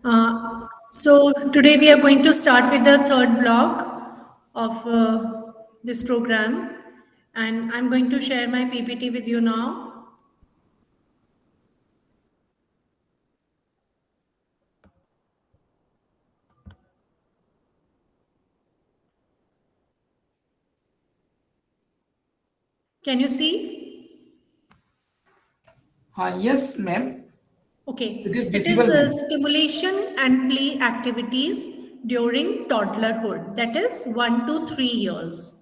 So today we are going to start with the third block of this program, and I'm going to share my PPT with you now. Can you see? Yes, ma'am. It Okay, is it is visible, ma'am. stimulation and play activities during toddlerhood, that is 1 to 3 years.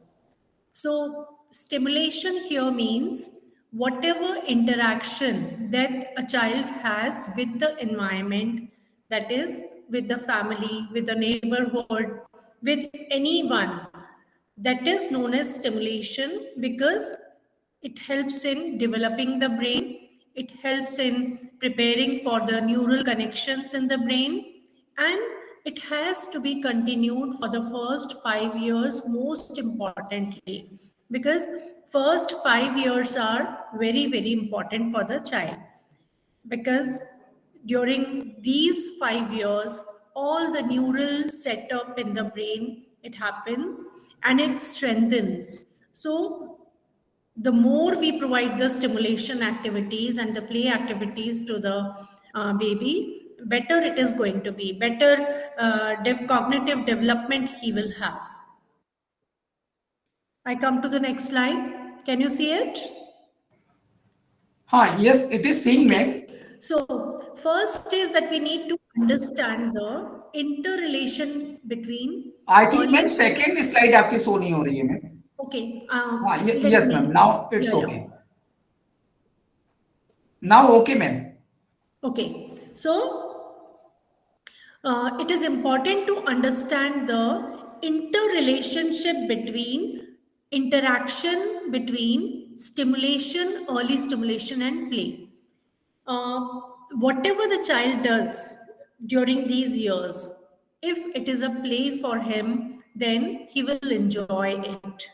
So, stimulation here means whatever interaction that a child has with the environment, that is, with the family, with the neighborhood, with anyone, that is known as stimulation because it helps in developing the brain, it helps in preparing for the neural connections in the brain, and it has to be continued for the first 5 years most importantly, because first 5 years are very very important for the child, because during these 5 years all the neural setup in the brain it happens and it strengthens. So the more we provide the stimulation activities and the play activities to the baby, better it is going to be, better cognitive development he will have. I come to the next slide. Can you see it? Yes, it is seeing, ma'am. Okay. So, first is that we need to understand the interrelation between I think, early ma'am, second slide आपकी show नहीं हो रही है, ma'am. Okay, let Yes, ma'am. me. Now it's Yeah, yeah. okay. Now okay, ma'am. Okay. So, it is important to understand the interrelationship between interaction between stimulation, early stimulation, and play. Uh, Whatever the child does during these years, if it is a play for him, then he will enjoy it.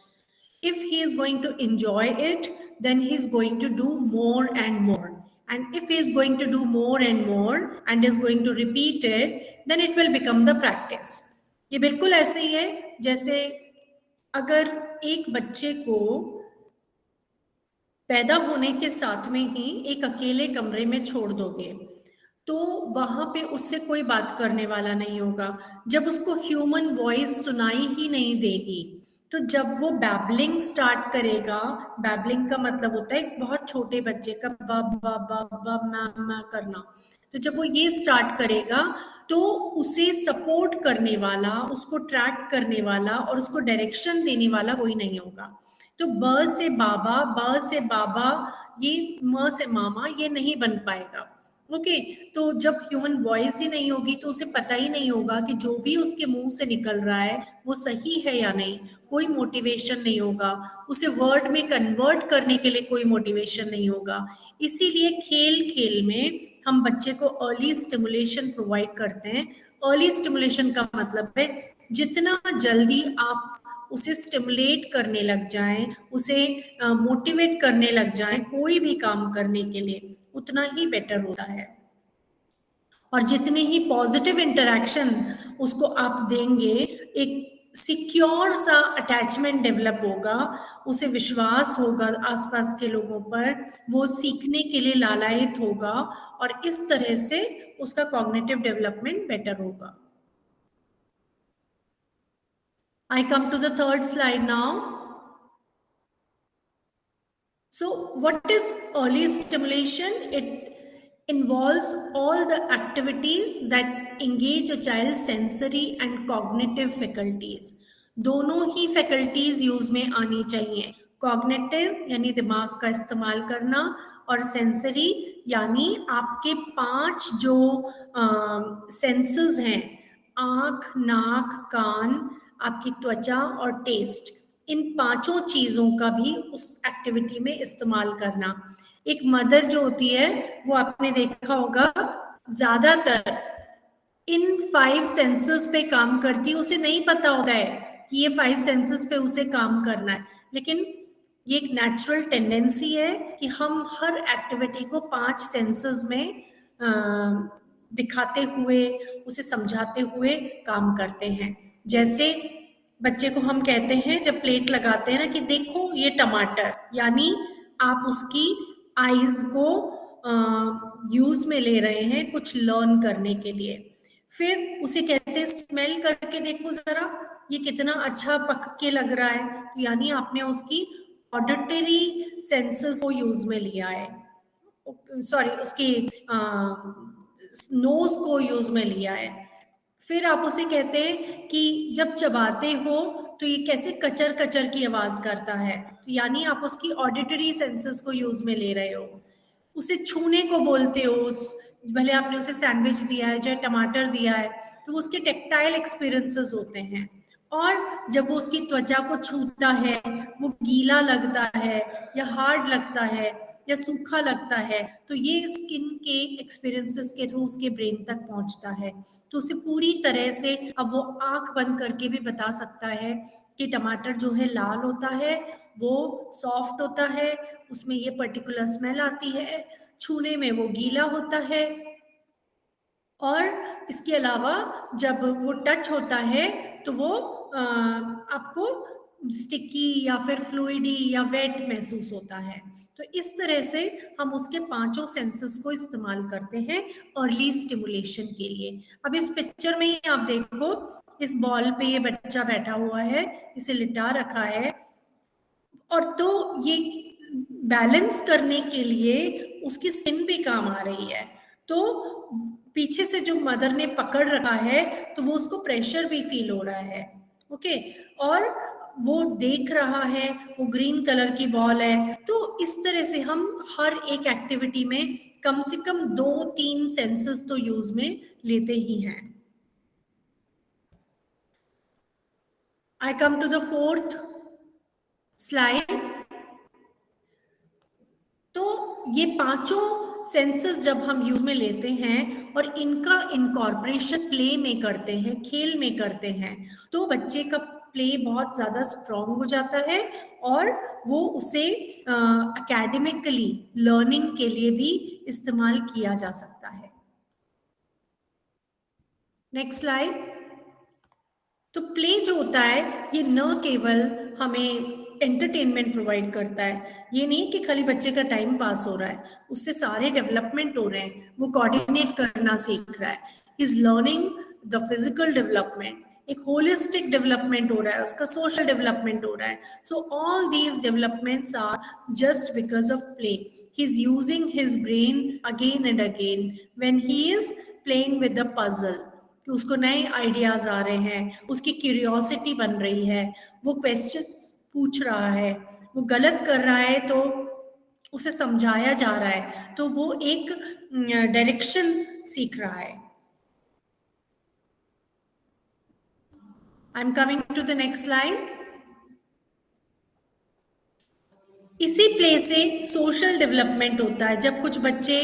If he is going to enjoy it, then he is going to do more and more. And if he is going to do more and more and is going to repeat it, then it will become the practice. ये बिल्कुल ऐसे ही है जैसे अगर एक बच्चे को पैदा होने के साथ में ही एक अकेले कमरे में छोड़ दोगे तो वहां पे उससे कोई बात करने वाला नहीं होगा। जब उसको ह्यूमन वॉइस सुनाई ही नहीं देगी तो जब वो बैबलिंग स्टार्ट करेगा, बैबलिंग का मतलब होता है एक बहुत छोटे बच्चे का बा बा बा बा मा करना, तो जब वो ये स्टार्ट करेगा तो उसे सपोर्ट करने वाला, उसको ट्रैक करने वाला और उसको डायरेक्शन देने वाला कोई नहीं होगा। तो ब से बाबा, ब से बाबा, ये म से मामा ये नहीं बन पाएगा। ओके, तो जब ह्यूमन वॉइस ही नहीं होगी तो उसे पता ही नहीं होगा कि जो भी उसके मुंह से निकल रहा है वो सही है या नहीं, कोई मोटिवेशन नहीं होगा, उसे वर्ड में कन्वर्ट करने के लिए कोई मोटिवेशन नहीं होगा। इसीलिए खेल खेल में हम बच्चे को अर्ली स्टिमुलेशन प्रोवाइड करते हैं। अर्ली स्टिमुलेशन का मतलब है जितना जल्दी आप उसे स्टिमुलेट करने लग जाएं, उसे मोटिवेट करने लग जाएं कोई भी काम करने के लिए, उतना ही बेटर होता है। और जितने ही पॉजिटिव इंटरेक्शन उसको आप देंगे, एक सिक्योर सा अटैचमेंट डेवलप होगा, उसे विश्वास होगा आसपास के लोगों पर, वो सीखने के लिए लालायित होगा और इस तरह से उसका कॉग्निटिव डेवलपमेंट बेटर होगा। I come to the third slide now. So, what is early stimulation? It involves all the activities that engage a child's sensory and cognitive faculties. दोनों ही फैकल्टीज यूज में आनी चाहिए। कॉग्निटिव यानी दिमाग का इस्तेमाल करना और सेंसरी यानी आपके 5 जो सेंसेस हैं, आँख, नाक, कान, आपकी त्वचा और टेस्ट, इन 5 चीज़ों का भी उस एक्टिविटी में इस्तेमाल करना। एक मदर जो होती है वो आपने देखा होगा ज़्यादातर इन 5 सेंसेस पे काम करती है, उसे नहीं पता होता है कि ये 5 सेंसेस पे उसे काम करना है, लेकिन ये एक नेचुरल टेंडेंसी है कि हम हर एक्टिविटी को 5 सेंसेस में दिखाते हुए, उसे समझाते हुए काम करते हैं। जैसे बच्चे को हम कहते हैं जब प्लेट लगाते हैं ना कि देखो ये टमाटर, यानी आप उसकी आईज को यूज में ले रहे हैं कुछ लर्न करने के लिए। फिर उसे कहते हैं स्मेल करके देखो जरा ये कितना अच्छा पक के लग रहा है, तो यानी आपने उसकी ऑडिटरी सेंसेस को यूज में लिया है, सॉरी उसकी नोज को यूज में लिया है। फिर आप उसे कहते हैं कि जब चबाते हो तो ये कैसे कचर कचर की आवाज करता है, तो यानी आप उसकी ऑडिटरी सेंसेस को यूज में ले रहे हो। उसे छूने को बोलते हो, उस भले आपने उसे सैंडविच दिया है चाहे टमाटर दिया है, तो वो उसके टेक्टाइल एक्सपीरियंसेस होते हैं। और जब वो उसकी त्वचा को छूता है, वो गीला लगता है या हार्ड लगता है या सूखा लगता है, तो ये स्किन के एक्सपीरियंसेस के थ्रू उसके ब्रेन तक पहुंचता है। तो उसे पूरी तरह से अब वो आंख बंद करके भी बता सकता है कि टमाटर जो है लाल होता है, वो सॉफ्ट होता है, उसमें ये पर्टिकुलर स्मेल आती है, छूने में वो गीला होता है। और इसके अलावा जब वो टच होता है तो वो आपको स्टिकी या फिर फ्लूइडी या वेट महसूस होता है। तो इस तरह से हम उसके पांचों सेंसेस को इस्तेमाल करते हैं अर्ली स्टिमुलेशन के लिए। अब इस पिक्चर में ही आप देखो, इस बॉल पे ये बच्चा बैठा हुआ है, इसे लिटा रखा है, और तो ये बैलेंस करने के लिए उसकी स्किन भी काम आ रही है। तो पीछे से जो मदर ने पकड़ रखा है तो वो उसको प्रेशर भी फील हो रहा है। ओके, और वो देख रहा है, वो ग्रीन कलर की बॉल है। तो इस तरह से हम हर एक एक्टिविटी में कम से कम 2-3 सेंसेस तो यूज में लेते ही हैं। I come to the fourth slide. तो ये पांचों सेंसेस जब हम यूज में लेते हैं और इनका इनकॉर्पोरेशन प्ले में करते हैं, खेल में करते हैं, तो बच्चे का प्ले बहुत ज्यादा स्ट्रांग हो जाता है और वो उसे एकेडमिकली लर्निंग के लिए भी इस्तेमाल किया जा सकता है। Next slide. तो प्ले जो होता है ये न केवल हमें एंटरटेनमेंट प्रोवाइड करता है, ये नहीं कि खाली बच्चे का टाइम पास हो रहा है, उससे सारे डेवलपमेंट हो रहे हैं, वो कोऑर्डिनेट करना सीख रहा है, is learning the physical development, एक होलिस्टिक डेवलपमेंट हो रहा है, उसका सोशल डेवलपमेंट हो रहा है। So all these developments are just because of play. He is using his brain again and again when he is playing with the puzzle, कि उसको नए आइडियाज आ रहे हैं, उसकी क्यूरियोसिटी बन रही है, वो क्वेश्चन पूछ रहा है, वो गलत कर रहा है तो उसे समझाया जा रहा है, तो वो एक डायरेक्शन सीख रहा है। I am coming to the next slide. इसी प्ले से सोशल डेवलपमेंट होता है। जब कुछ बच्चे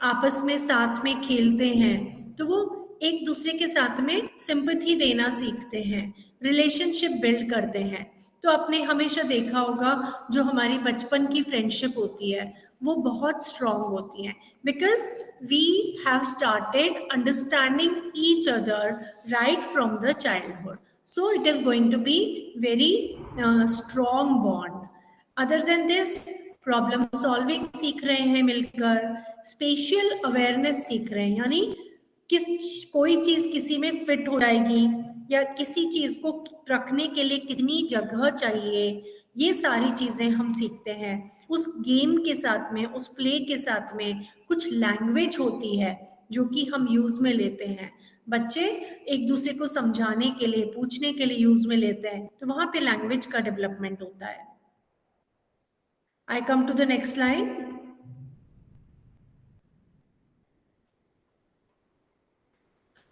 आपस में साथ में खेलते हैं तो वो एक दूसरे के साथ में सिंपैथी देना सीखते हैं, रिलेशनशिप बिल्ड करते हैं। तो आपने हमेशा देखा होगा जो हमारी बचपन की फ्रेंडशिप होती है वो बहुत स्ट्रांग होती है, because we have started understanding each other right from the childhood, so it is going to be very strong bond. Other than this, problem solving सीख रहे हैं मिलकर, स्पेशियल अवेयरनेस सीख रहे हैं, यानी कोई चीज किसी में फिट हो जाएगी या किसी चीज को रखने के लिए कितनी जगह चाहिए, ये सारी चीजें हम सीखते हैं। उस गेम के साथ में, उस प्ले के साथ में कुछ लैंग्वेज होती है जो कि हम यूज में लेते हैं। बच्चे एक दूसरे को समझाने के लिए, पूछने के लिए यूज में लेते हैं, तो वहां पे लैंग्वेज का डेवलपमेंट होता है। I come to the next slide.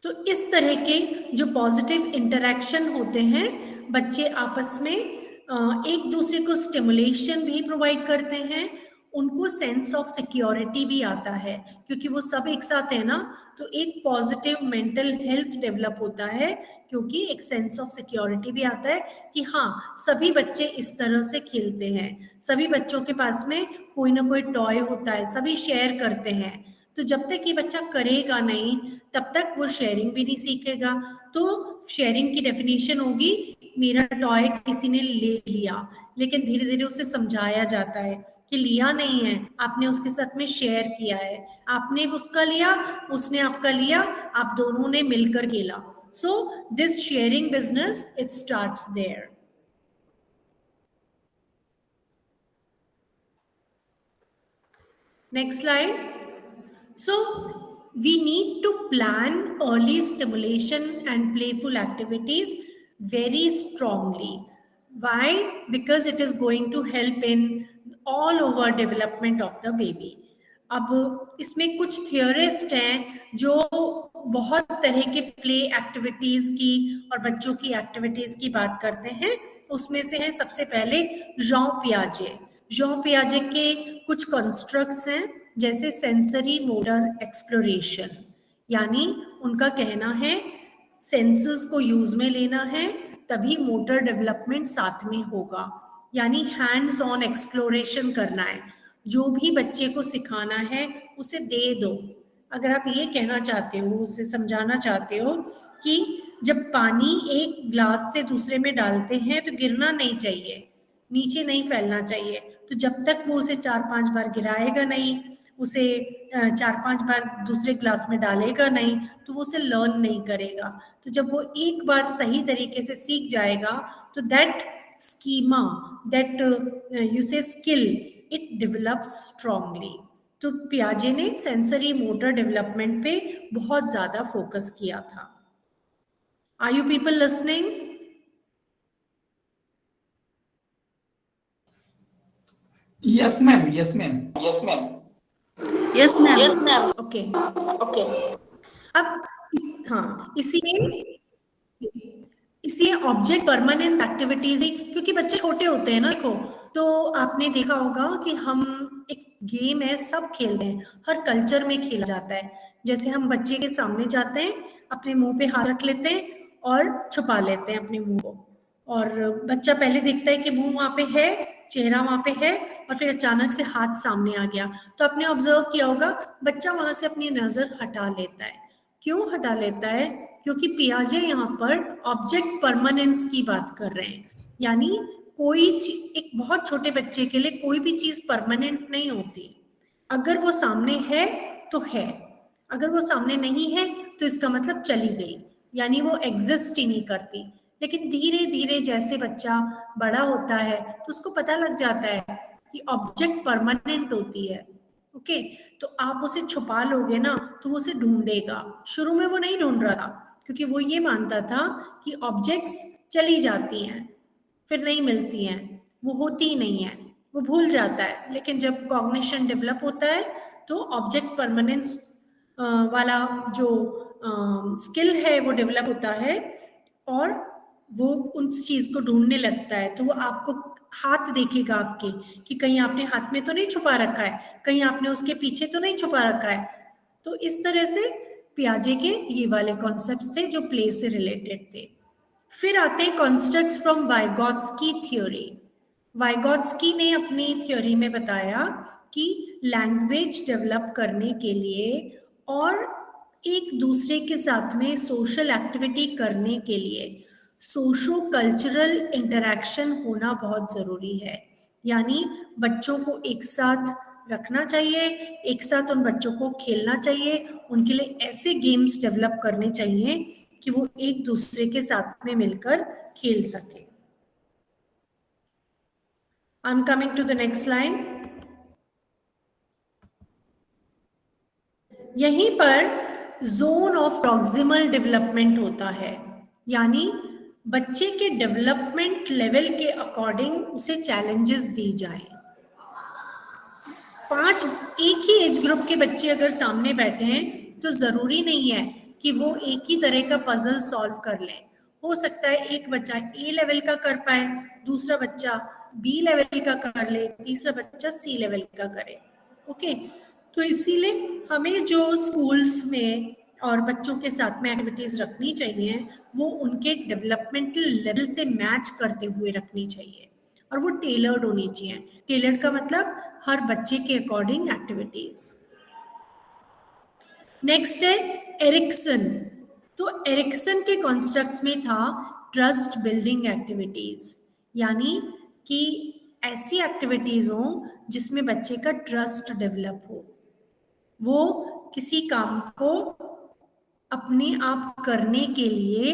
तो इस तरह के जो पॉजिटिव इंटरेक्शन होते हैं, बच्चे आपस में एक दूसरे को स्टिमुलेशन भी प्रोवाइड करते हैं, उनको सेंस ऑफ सिक्योरिटी भी आता है, क्योंकि वो सब एक साथ है ना, तो एक पॉजिटिव मेंटल हेल्थ डेवलप होता है, क्योंकि एक सेंस ऑफ सिक्योरिटी भी आता है कि हाँ सभी बच्चे इस तरह से खेलते हैं, सभी बच्चों के पास में कोई ना कोई टॉय होता है, सभी शेयर करते हैं। तो जब तक ये बच्चा करेगा नहीं तब तक वो शेयरिंग भी नहीं सीखेगा। तो शेयरिंग की डेफिनेशन होगी, मेरा टॉय किसी ने ले लिया, लेकिन धीरे धीरे उसे समझाया जाता है कि लिया नहीं है, आपने उसके साथ में शेयर किया है, आपने उसका लिया, उसने आपका लिया, आप दोनों ने मिलकर खेला। So this sharing business it starts there. Next slide. So, we need to plan early stimulation and playful activities very strongly. Why? Because it is going to help in all over development of the baby. अब इसमें कुछ theorist हैं जो बहुत तरह के play activities की और बच्चों की एक्टिविटीज की बात करते हैं। उसमें से है सबसे पहले जॉन पियाजे। जॉन पियाजे के कुछ कंस्ट्रक्ट्स हैं, जैसे सेंसरी मोटर एक्सप्लोरेशन, यानी उनका कहना है सेंसर्स को यूज में लेना है तभी मोटर डेवलपमेंट साथ में होगा, यानी हैंड्स ऑन एक्सप्लोरेशन करना है। जो भी बच्चे को सिखाना है उसे दे दो। अगर आप ये कहना चाहते हो, उसे समझाना चाहते हो कि जब पानी एक ग्लास से दूसरे में डालते हैं तो गिरना नहीं चाहिए, नीचे नहीं फैलना चाहिए, तो जब तक वो उसे 4-5 बार गिराएगा नहीं, उसे 4-5 बार दूसरे ग्लास में डालेगा नहीं, तो वो उसे लर्न नहीं करेगा। तो जब वो एक बार सही तरीके से सीख जाएगा तो दैट स्कीमा, दैट यू से स्किल, इट डेवलप्स स्ट्रांगली। तो पियाजे ने सेंसरी मोटर डेवलपमेंट पे बहुत ज्यादा फोकस किया था। Are you people listening? Yes, ma'am. Yes, ma'am. Yes, ma'am. Yes, ma'am. Yes, ma'am. Okay. Okay. अब हाँ, इसी ऑब्जेक्ट परमानेंस एक्टिविटीज ही, क्योंकि बच्चे छोटे होते हैं ना, देखो तो आपने देखा होगा कि हम एक गेम है सब खेलते हैं, हर कल्चर में खेला जाता है। जैसे हम बच्चे के सामने जाते हैं, अपने मुंह पे हाथ रख लेते हैं और छुपा लेते हैं अपने मुंह को, और बच्चा पहले देखता है कि मुंह वहां पे है, चेहरा वहां पे है, और फिर अचानक से हाथ सामने आ गया। तो आपने ऑब्जर्व किया होगा बच्चा वहां से अपनी नजर हटा लेता है। क्यों हटा लेता है? क्योंकि पियाजे यहाँ पर ऑब्जेक्ट परमानेंस की बात कर रहे हैं, यानी कोई एक बहुत छोटे बच्चे के लिए कोई भी चीज परमानेंट नहीं होती। अगर वो सामने है तो है, अगर वो सामने नहीं है तो इसका मतलब चली गई, यानी वो एग्जिस्ट ही नहीं करती। लेकिन धीरे धीरे जैसे बच्चा बड़ा होता है तो उसको पता लग जाता है कि ऑब्जेक्ट परमानेंट होती है। ओके, तो आप उसे छुपा लोगे ना तो वो उसे ढूंढेगा। शुरू में वो नहीं ढूंढ रहा था, क्योंकि वो ये मानता था कि ऑब्जेक्ट्स चली जाती हैं, फिर नहीं मिलती हैं, वो होती ही नहीं है, वो भूल जाता है। लेकिन जब कॉग्निशन डेवलप होता है तो ऑब्जेक्ट परमानेंस वाला जो स्किल है वो डेवलप होता है, और वो उस चीज को ढूंढने लगता है। तो वो आपको हाथ देखेगा आपके कि कहीं आपने हाथ में तो नहीं छुपा रखा है, कहीं आपने उसके पीछे तो नहीं छुपा रखा है। तो इस तरह से पियाजे के ये वाले कॉन्सेप्ट्स थे जो प्ले से रिलेटेड थे। फिर आते हैं कॉन्स्ट्रक्ट्स फ्रॉम वाइगॉट्स्की थ्योरी। वाइगॉट्स्की ने अपनी थ्योरी में बताया कि लैंग्वेज डेवलप करने के लिए और एक दूसरे के साथ में सोशल एक्टिविटी करने के लिए सोशो कल्चरल इंटरैक्शन होना बहुत ज़रूरी है। यानी बच्चों को एक साथ रखना चाहिए, एक साथ उन बच्चों को खेलना चाहिए, उनके लिए ऐसे गेम्स डेवलप करने चाहिए कि वो एक दूसरे के साथ में मिलकर खेल सके। I am coming to the next line. यहीं पर जोन ऑफ प्रॉक्सिमल डेवलपमेंट होता है, यानी बच्चे के डेवलपमेंट लेवल के अकॉर्डिंग उसे चैलेंजेस दी जाए। 5 एक ही एज ग्रुप के बच्चे अगर सामने बैठे हैं तो जरूरी नहीं है कि वो एक ही तरह का पजल सॉल्व कर लें। हो सकता है एक बच्चा ए लेवल का कर पाए, दूसरा बच्चा बी लेवल का कर ले, तीसरा बच्चा सी लेवल का करे। ओके, तो इसीलिए हमें जो स्कूल्स में और बच्चों के साथ में एक्टिविटीज रखनी चाहिए वो उनके डेवलपमेंटल लेवल से मैच करते हुए रखनी चाहिए, और वो टेलर्ड होनी चाहिए। टेलर्ड का मतलब हर बच्चे के अकॉर्डिंग एक्टिविटीज। नेक्स्ट है एरिक्सन। तो एरिक्सन के कॉन्स्ट्रक्ट्स में था ट्रस्ट बिल्डिंग एक्टिविटीज, यानी कि ऐसी एक्टिविटीज हो जिसमें बच्चे का ट्रस्ट डेवलप हो, वो किसी काम को अपने आप करने के लिए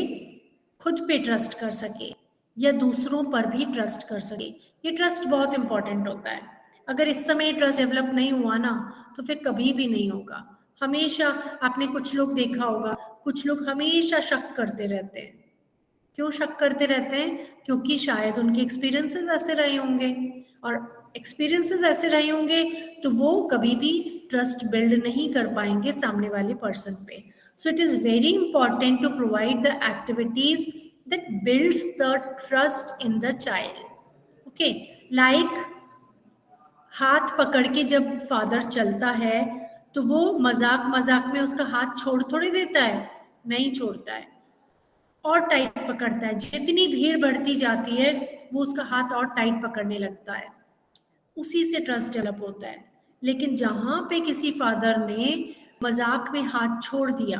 खुद पे ट्रस्ट कर सके या दूसरों पर भी ट्रस्ट कर सके। ये ट्रस्ट बहुत इंपॉर्टेंट होता है। अगर इस समय ट्रस्ट डेवलप नहीं हुआ ना तो फिर कभी भी नहीं होगा। हमेशा आपने कुछ लोग देखा होगा, कुछ लोग हमेशा शक करते रहते हैं। क्यों शक करते रहते हैं? क्योंकि शायद उनके एक्सपीरियंसेस ऐसे रहे होंगे, और एक्सपीरियंसेस ऐसे रहे होंगे तो वो कभी भी ट्रस्ट बिल्ड नहीं कर पाएंगे सामने वाले पर्सन पे। So it is very important to provide the activities that builds the trust in the child. Okay, like हाथ पकड़ के जब फादर चलता है तो वो मजाक मजाक में उसका हाथ छोड़ थोड़ी देता है, नहीं छोड़ता है, और टाइट पकड़ता है। जितनी भीड़ बढ़ती जाती है वो उसका हाथ और टाइट पकड़ने लगता है, उसी से ट्रस्ट डेवलप होता है। लेकिन जहां पे किसी फादर ने मजाक में हाथ छोड़ दिया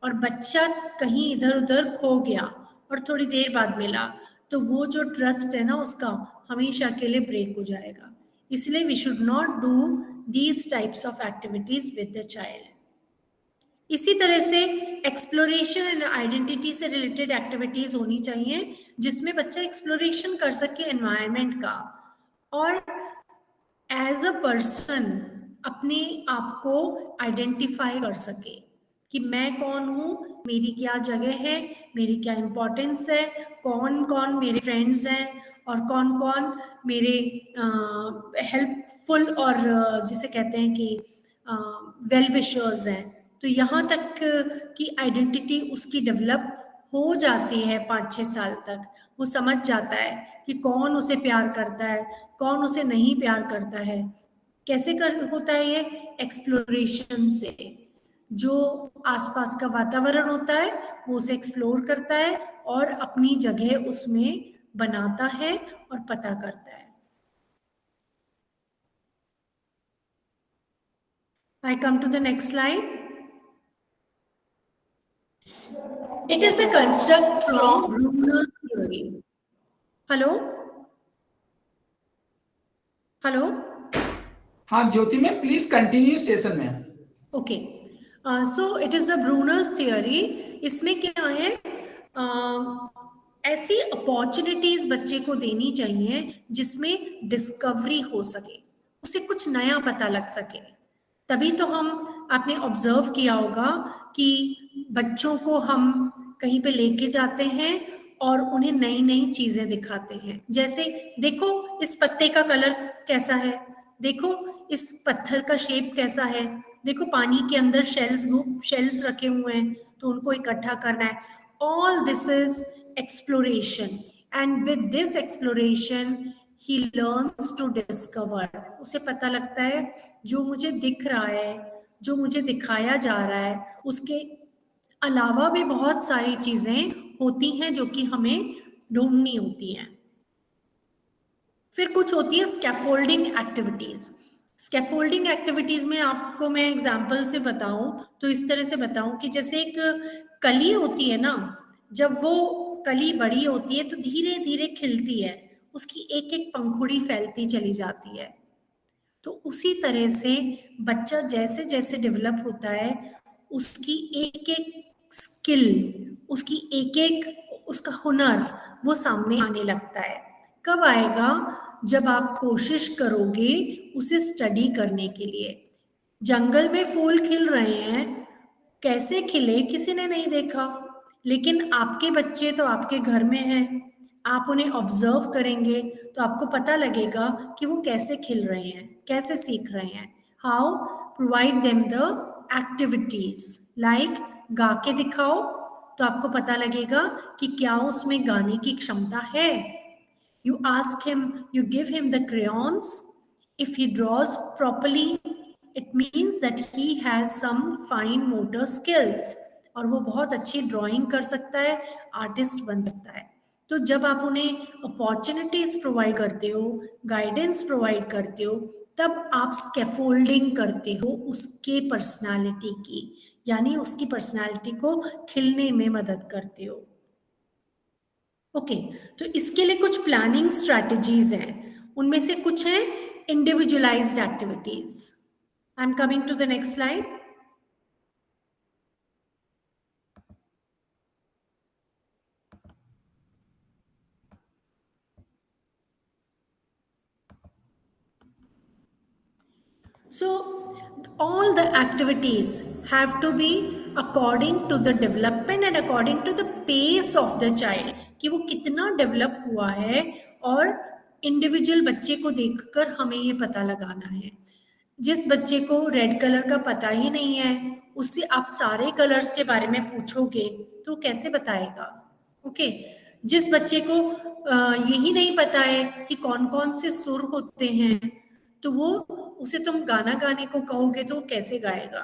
और बच्चा कहीं इधर उधर खो गया और थोड़ी देर बाद मिला, तो वो जो ट्रस्ट है ना उसका हमेशा के लिए ब्रेक हो जाएगा। इसलिए we should not do these types of activities with the child. इसी तरह से एक्सप्लोरेशन एंड आइडेंटिटी से रिलेटेड एक्टिविटीज होनी चाहिए जिसमें बच्चा एक्सप्लोरेशन कर सके एनवायरनमेंट का, और एज अ पर्सन अपने आप को आइडेंटिफाई कर सके कि मैं कौन हूँ, मेरी क्या जगह है, मेरी क्या इम्पोर्टेंस है, कौन कौन मेरे फ्रेंड्स हैं और कौन कौन मेरे हेल्पफुल और जिसे कहते हैं कि वेल विशर्स हैं। तो यहाँ तक की आइडेंटिटी उसकी डेवलप हो जाती है 5-6 साल तक। वो समझ जाता है कि कौन उसे प्यार करता है, कौन उसे नहीं प्यार करता है। कैसे कर होता है ये? एक्सप्लोरेशन से। जो आसपास का वातावरण होता है वो उसे एक्सप्लोर करता है और अपनी जगह उसमें बनाता है और पता करता है। I come to the next slide. It is a construct from Bruner's theory. Hello? Hello? हाँ ज्योति मैम, प्लीज कंटिन्यू सेशन में। Okay, so it is a Brunner's theory. इसमें क्या है, ऐसी अपॉर्चुनिटीज बच्चे को देनी चाहिए जिसमें डिस्कवरी हो सके, उसे कुछ नया पता लग सके। तभी तो हम, आपने ऑब्जर्व किया होगा कि बच्चों को हम कहीं पे लेके जाते हैं और उन्हें नई नई चीजें दिखाते हैं। जैसे देखो इस पत्ते का कलर कैसा है, देखो इस पत्थर का शेप कैसा है, देखो पानी के अंदर शेल्स रखे हुए हैं तो उनको इकट्ठा करना है। All this is exploration, and with this exploration he learns to discover. उसे पता लगता है जो मुझे दिख रहा है, जो मुझे दिखाया जा रहा है, उसके अलावा भी बहुत सारी चीजें होती हैं जो कि हमें ढूंढनी होती हैं। फिर कुछ होती है स्कैफोल्डिंग एक्टिविटीज। स्कैफोल्डिंग एक्टिविटीज में आपको मैं एग्जांपल से बताऊं तो इस तरह से बताऊं कि जैसे एक कली होती है ना, जब वो कली बड़ी होती है तो धीरे धीरे खिलती है, उसकी एक एक पंखुड़ी फैलती चली जाती है। तो उसी तरह से बच्चा जैसे जैसे डेवलप होता है उसकी एक एक स्किल, उसकी एक एक उसका हुनर वो सामने आने लगता है। कब आएगा? जब आप कोशिश करोगे उसे स्टडी करने के लिए। जंगल में फूल खिल रहे हैं, कैसे खिले किसी ने नहीं देखा, लेकिन आपके बच्चे तो आपके घर में हैं, आप उन्हें ऑब्जर्व करेंगे तो आपको पता लगेगा कि वो कैसे खिल रहे हैं, कैसे सीख रहे हैं। How? Provide them the activities, like गा के दिखाओ तो आपको पता लगेगा कि क्या उसमें गाने की क्षमता है। You ask him, you give him the crayons. If he draws properly, it means that he has some fine motor skills. और वो बहुत अच्छी ड्राइंग कर सकता है, आर्टिस्ट बन सकता है। तो जब आप उन्हें अपॉर्चुनिटीज प्रोवाइड करते हो, गाइडेंस प्रोवाइड करते हो, तब आप स्कैफोल्डिंग करते हो उसके पर्सनालिटी की, यानी उसकी पर्सनालिटी को खिलने में मदद करते हो। ओके, तो इसके लिए कुछ प्लानिंग स्ट्रैटेजीज हैं, उनमें से कुछ हैं individualised activities. I am coming to the next slide. So, all the activities have to be according to the development and according to the pace of the child, कि वो कितना डेवलप हुआ है, और इंडिविजुअल बच्चे को देखकर हमें ये पता लगाना है। जिस बच्चे को रेड कलर का पता ही नहीं है, उससे आप सारे कलर्स के बारे में पूछोगे तो कैसे बताएगा? ओके, जिस बच्चे को यही नहीं पता है कि कौन कौन से सुर होते हैं, तो वो उसे तुम गाना गाने को कहोगे तो कैसे गाएगा?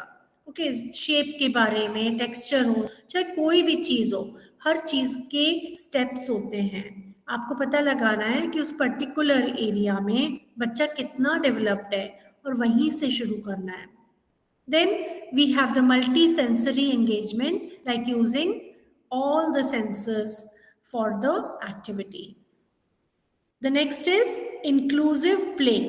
ओके, शेप के बारे में, टेक्सचर हो, चाहे कोई भी चीज हो, हर चीज के स्टेप्स होते हैं। आपको पता लगाना है कि उस पर्टिकुलर एरिया में बच्चा कितना डेवलप्ड है और वहीं से शुरू करना है। Then we have the multi-sensory engagement, like using all the senses for the activity. The next is inclusive play.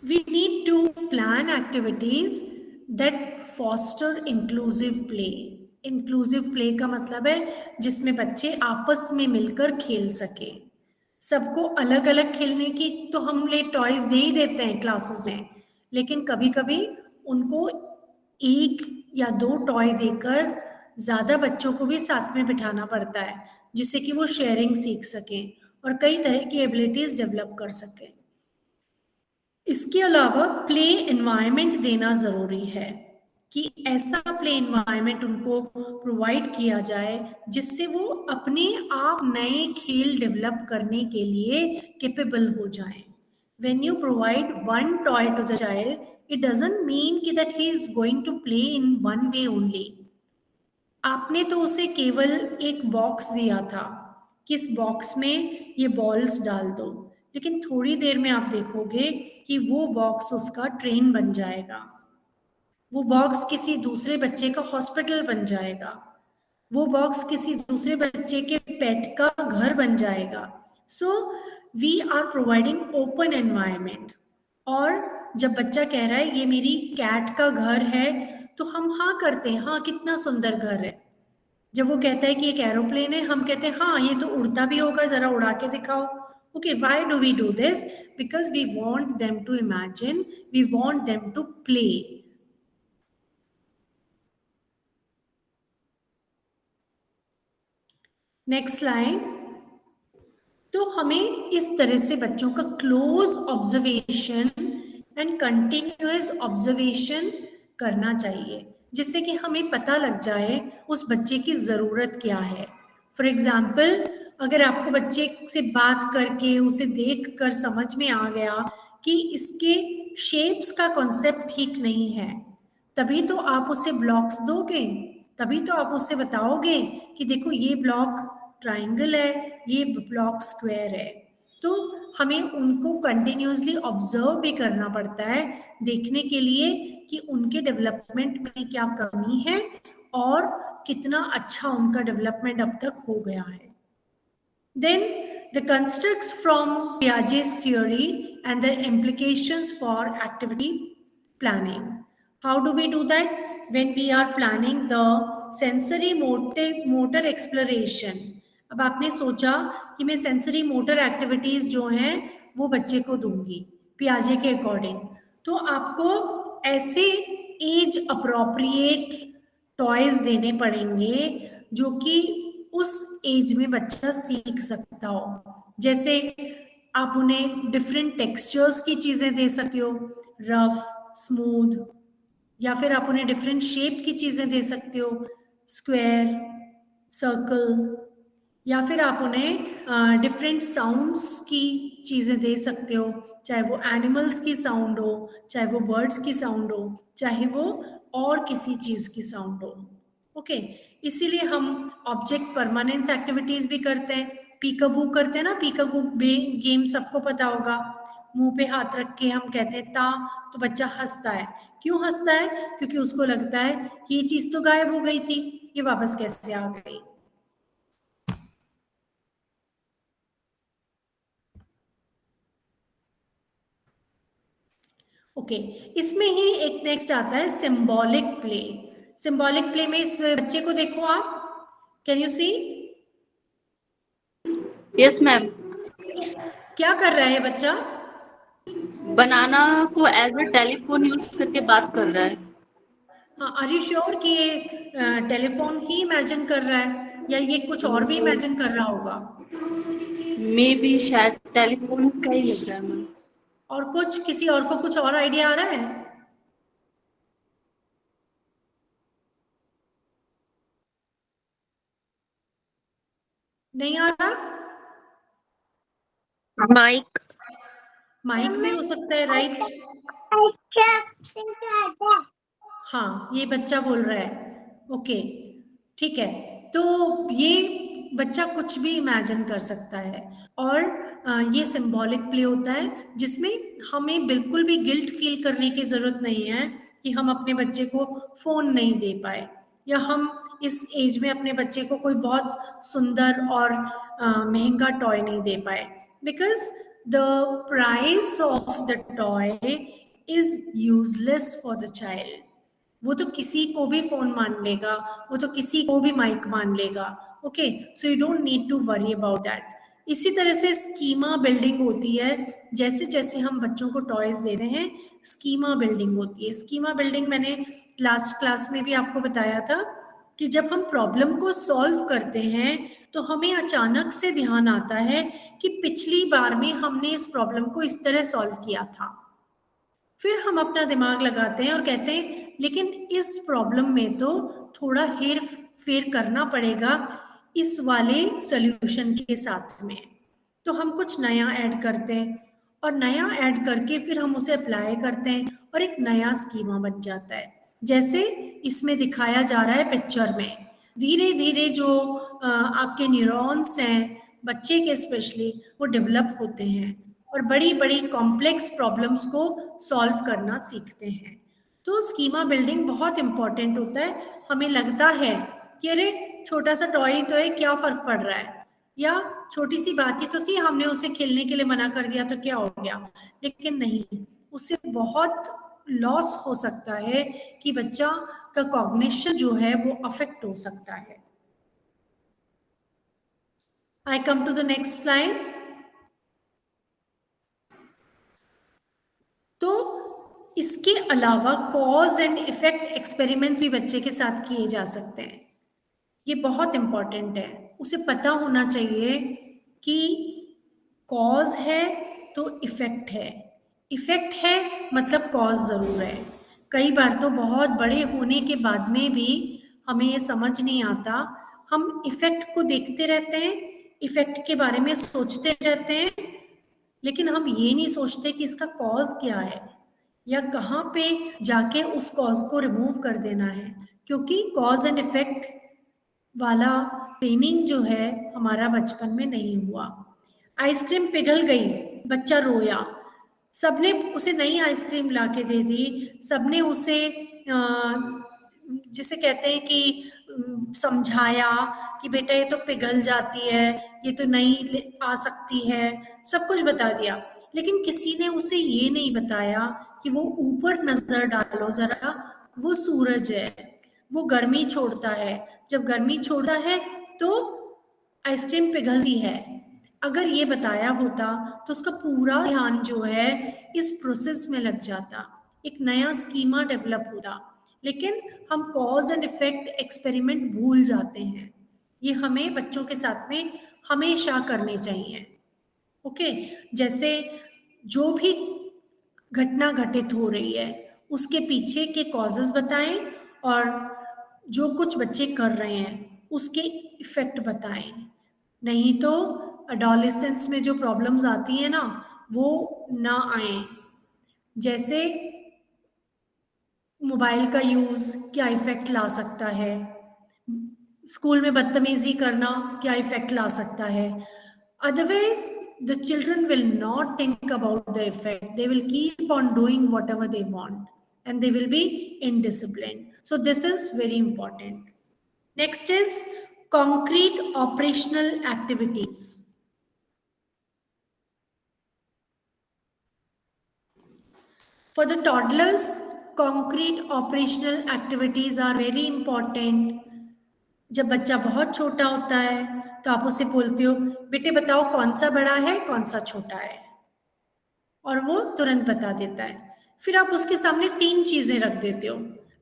We need to plan activities that foster inclusive play. Inclusive play का मतलब है जिसमें बच्चे आपस में मिलकर खेल सके। सबको अलग अलग खेलने की तो हम ले टॉयज दे ही देते हैं क्लासेस में, लेकिन कभी कभी उनको एक या दो टॉय देकर ज़्यादा बच्चों को भी साथ में बिठाना पड़ता है, जिससे कि वो शेयरिंग सीख सकें और कई तरह की एबिलिटीज़ डेवलप कर सकें। इसके अलावा प्ले एनवायरनमेंट देना ज़रूरी है, कि ऐसा प्ले एनवायरनमेंट उनको प्रोवाइड किया जाए जिससे वो अपने आप नए खेल डेवलप करने के लिए कैपेबल हो जाएं। When you provide one toy to the child, it doesn't mean कि that he is going to play in one way only. आपने तो उसे केवल एक बॉक्स दिया था कि इस बॉक्स में ये बॉल्स डाल दो, लेकिन थोड़ी देर में आप देखोगे कि वो बॉक्स उसका ट्रेन बन जाएगा, वो बॉक्स किसी दूसरे बच्चे का हॉस्पिटल बन जाएगा, वो बॉक्स किसी दूसरे बच्चे के पेट का घर बन जाएगा। So we are providing open environment. और जब बच्चा कह रहा है ये मेरी कैट का घर है, तो हम हाँ करते हैं, हाँ कितना सुंदर घर है। जब वो कहता है कि एक एरोप्लेन है, हम कहते हैं हाँ ये तो उड़ता भी होगा, जरा उड़ा के दिखाओ। Okay, why do we do this? Because we want them to imagine, we want them to play. Next slide. तो हमें इस तरह से बच्चों का close observation and continuous observation करना चाहिए, जिससे कि हमें पता लग जाए उस बच्चे की ज़रूरत क्या है। फॉर एग्जाम्पल, अगर आपको बच्चे से बात करके उसे देख कर समझ में आ गया कि इसके शेप्स का कॉन्सेप्ट ठीक नहीं है, तभी तो आप उसे ब्लॉक्स दोगे, तभी तो आप उससे बताओगे कि देखो ये ब्लॉक ट्राइंगल है, ये ब्लॉक स्क्वायर है। तो हमें उनको कंटिन्यूसली ऑब्जर्व भी करना पड़ता है, देखने के लिए कि उनके डेवलपमेंट में क्या कमी है और कितना अच्छा उनका डेवलपमेंट अब तक हो गया है। Then the constructs from Piaget's theory and their implications for activity planning. How do we do that? When we are planning the sensory motor exploration. अब आपने सोचा कि मैं सेंसरी मोटर एक्टिविटीज जो हैं वो बच्चे को दूंगी पियाजे के अकॉर्डिंग, तो आपको ऐसे एज अप्रोप्रिएट टॉयज देने पड़ेंगे जो कि उस एज में बच्चा सीख सकता हो। जैसे आप उन्हें डिफरेंट टेक्सचर्स की चीज़ें दे सकते हो, रफ, स्मूथ, या फिर आप उन्हें डिफरेंट शेप की चीज़ें दे सकते हो, स्क्वायर, सर्कल, या फिर आप उन्हें डिफरेंट साउंड्स की चीज़ें दे सकते हो, चाहे वो एनिमल्स की साउंड हो, चाहे वो बर्ड्स की साउंड हो, चाहे वो और किसी चीज़ की साउंड हो। ओके, इसीलिए हम ऑब्जेक्ट परमानेंस एक्टिविटीज़ भी करते हैं। पीकाबू करते हैं ना, पीकाबू गेम सबको पता होगा, मुंह पे हाथ रख के हम कहते हैं ता, तो बच्चा हंसता है। क्यों हंसता है? क्योंकि उसको लगता है कि ये चीज तो गायब हो गई थी, ये वापस कैसे आ गई। ओके, इसमें ही एक नेक्स्ट आता है सिंबॉलिक प्ले। सिंबॉलिक प्ले में इस बच्चे को देखो आप, can you see? Yes ma'am. क्या कर रहा है बच्चा? बनाना को एज अ टेलीफोन यूज करके बात कर रहा है। हाँ, आर यू श्योर कि ये टेलीफोन ही इमेजिन कर रहा है या ये कुछ और भी इमेजिन कर रहा होगा? मे बी शायद टेलीफोन का ही लग रहा है मैम। और कुछ, किसी और को कुछ और आइडिया आ रहा है? नहीं आ रहा? माइक। माइक भी हो सकता है, राइट? हाँ, ये बच्चा बोल रहा है। ओके, ठीक है। तो ये बच्चा कुछ भी इमेजिन कर सकता है, और ये सिंबॉलिक प्ले होता है जिसमें हमें बिल्कुल भी गिल्ट फील करने की ज़रूरत नहीं है कि हम अपने बच्चे को फ़ोन नहीं दे पाए, या हम इस एज में अपने बच्चे को कोई बहुत सुंदर और महंगा टॉय नहीं दे पाए, because the price of the toy is useless for the child. वो तो किसी को भी फोन मान लेगा, वो तो किसी को भी माइक मान लेगा। Okay, so you don't need to worry about that. इसी तरह से स्कीमा बिल्डिंग होती है। जैसे जैसे हम बच्चों को टॉयज दे रहे हैं, स्कीमा बिल्डिंग होती है। स्कीमा बिल्डिंग मैंने लास्ट क्लास में भी आपको बताया था कि जब हम प्रॉब्लम को सॉल्व करते हैं तो हमें अचानक से ध्यान आता है कि पिछली बार में हमने इस प्रॉब्लम को इस तरह सॉल्व किया था। फिर हम अपना दिमाग लगाते हैं और कहते हैं लेकिन इस प्रॉब्लम में तो थोड़ा हेर फेर करना पड़ेगा इस वाले सॉल्यूशन के साथ में। तो हम कुछ नया ऐड करते हैं, और नया ऐड करके फिर हम उसे अप्लाई करते हैं और एक नया स्कीमा बन जाता है। जैसे इसमें दिखाया जा रहा है पिक्चर में, धीरे धीरे जो आपके न्यूरॉन्स हैं बच्चे के स्पेशली, वो डेवलप होते हैं और बड़ी बड़ी कॉम्प्लेक्स प्रॉब्लम्स को सॉल्व करना सीखते हैं। तो स्कीमा बिल्डिंग बहुत इंपॉर्टेंट होता है। हमें लगता है कि अरे छोटा सा टॉय तो है, क्या फर्क पड़ रहा है, या छोटी सी बात ही तो थी, हमने उसे खेलने के लिए मना कर दिया तो क्या हो गया। लेकिन नहीं, उससे बहुत लॉस हो सकता है कि बच्चा का कॉग्निशन जो है वो अफेक्ट हो सकता है। I come to the next slide. तो इसके अलावा कॉज एंड इफेक्ट एक्सपेरिमेंट्स भी बच्चे के साथ किए जा सकते हैं। ये बहुत इंपॉर्टेंट है, उसे पता होना चाहिए कि कॉज है तो इफेक्ट है, इफेक्ट है मतलब कॉज जरूर है। कई बार तो बहुत बड़े होने के बाद में भी हमें ये समझ नहीं आता, हम इफेक्ट को देखते रहते हैं, इफेक्ट के बारे में सोचते रहते हैं, लेकिन हम ये नहीं सोचते कि इसका कॉज क्या है या कहाँ पे जाके उस कॉज को रिमूव कर देना है। क्योंकि कॉज एंड इफेक्ट वाला ट्रेनिंग जो है हमारा बचपन में नहीं हुआ। आइसक्रीम पिघल गई, बच्चा रोया, सबने उसे नई आइसक्रीम ला के दे दी, सबने उसे जिसे कहते हैं कि समझाया कि बेटा ये तो पिघल जाती है, ये तो नहीं आ सकती है, सब कुछ बता दिया, लेकिन किसी ने उसे ये नहीं बताया कि वो ऊपर नजर डालो जरा, वो सूरज है, वो गर्मी छोड़ता है, जब गर्मी छोड़ता है तो आइसक्रीम पिघलती है। अगर ये बताया होता तो उसका पूरा ध्यान जो है इस प्रोसेस में लग जाता, एक नया स्कीमा डेवलप होता। लेकिन हम कॉज एंड इफेक्ट एक्सपेरिमेंट भूल जाते हैं। ये हमें बच्चों के साथ में हमेशा करने चाहिए। ओके, जैसे जो भी घटना घटित हो रही है उसके पीछे के कॉजेस बताएं, और जो कुछ बच्चे कर रहे हैं उसके इफेक्ट बताएं। नहीं तो एडोलेसेंस में जो प्रॉब्लम्स आती है ना वो ना आए। जैसे मोबाइल का यूज़ क्या इफेक्ट ला सकता है, स्कूल में बदतमीजी करना क्या इफेक्ट ला सकता है, Otherwise, the children will not think about the effect. They will keep on doing whatever they want and they will be indisciplined. So this is very important. Next is concrete operational activities. For the toddlers, concrete operational activities are very important. जब बच्चा बहुत छोटा होता है तो आप उसे बोलते हो, बेटे बताओ कौन सा बड़ा है कौन सा छोटा है, और वो तुरंत बता देता है. फिर आप उसके सामने 3 चीजें रख देते हो.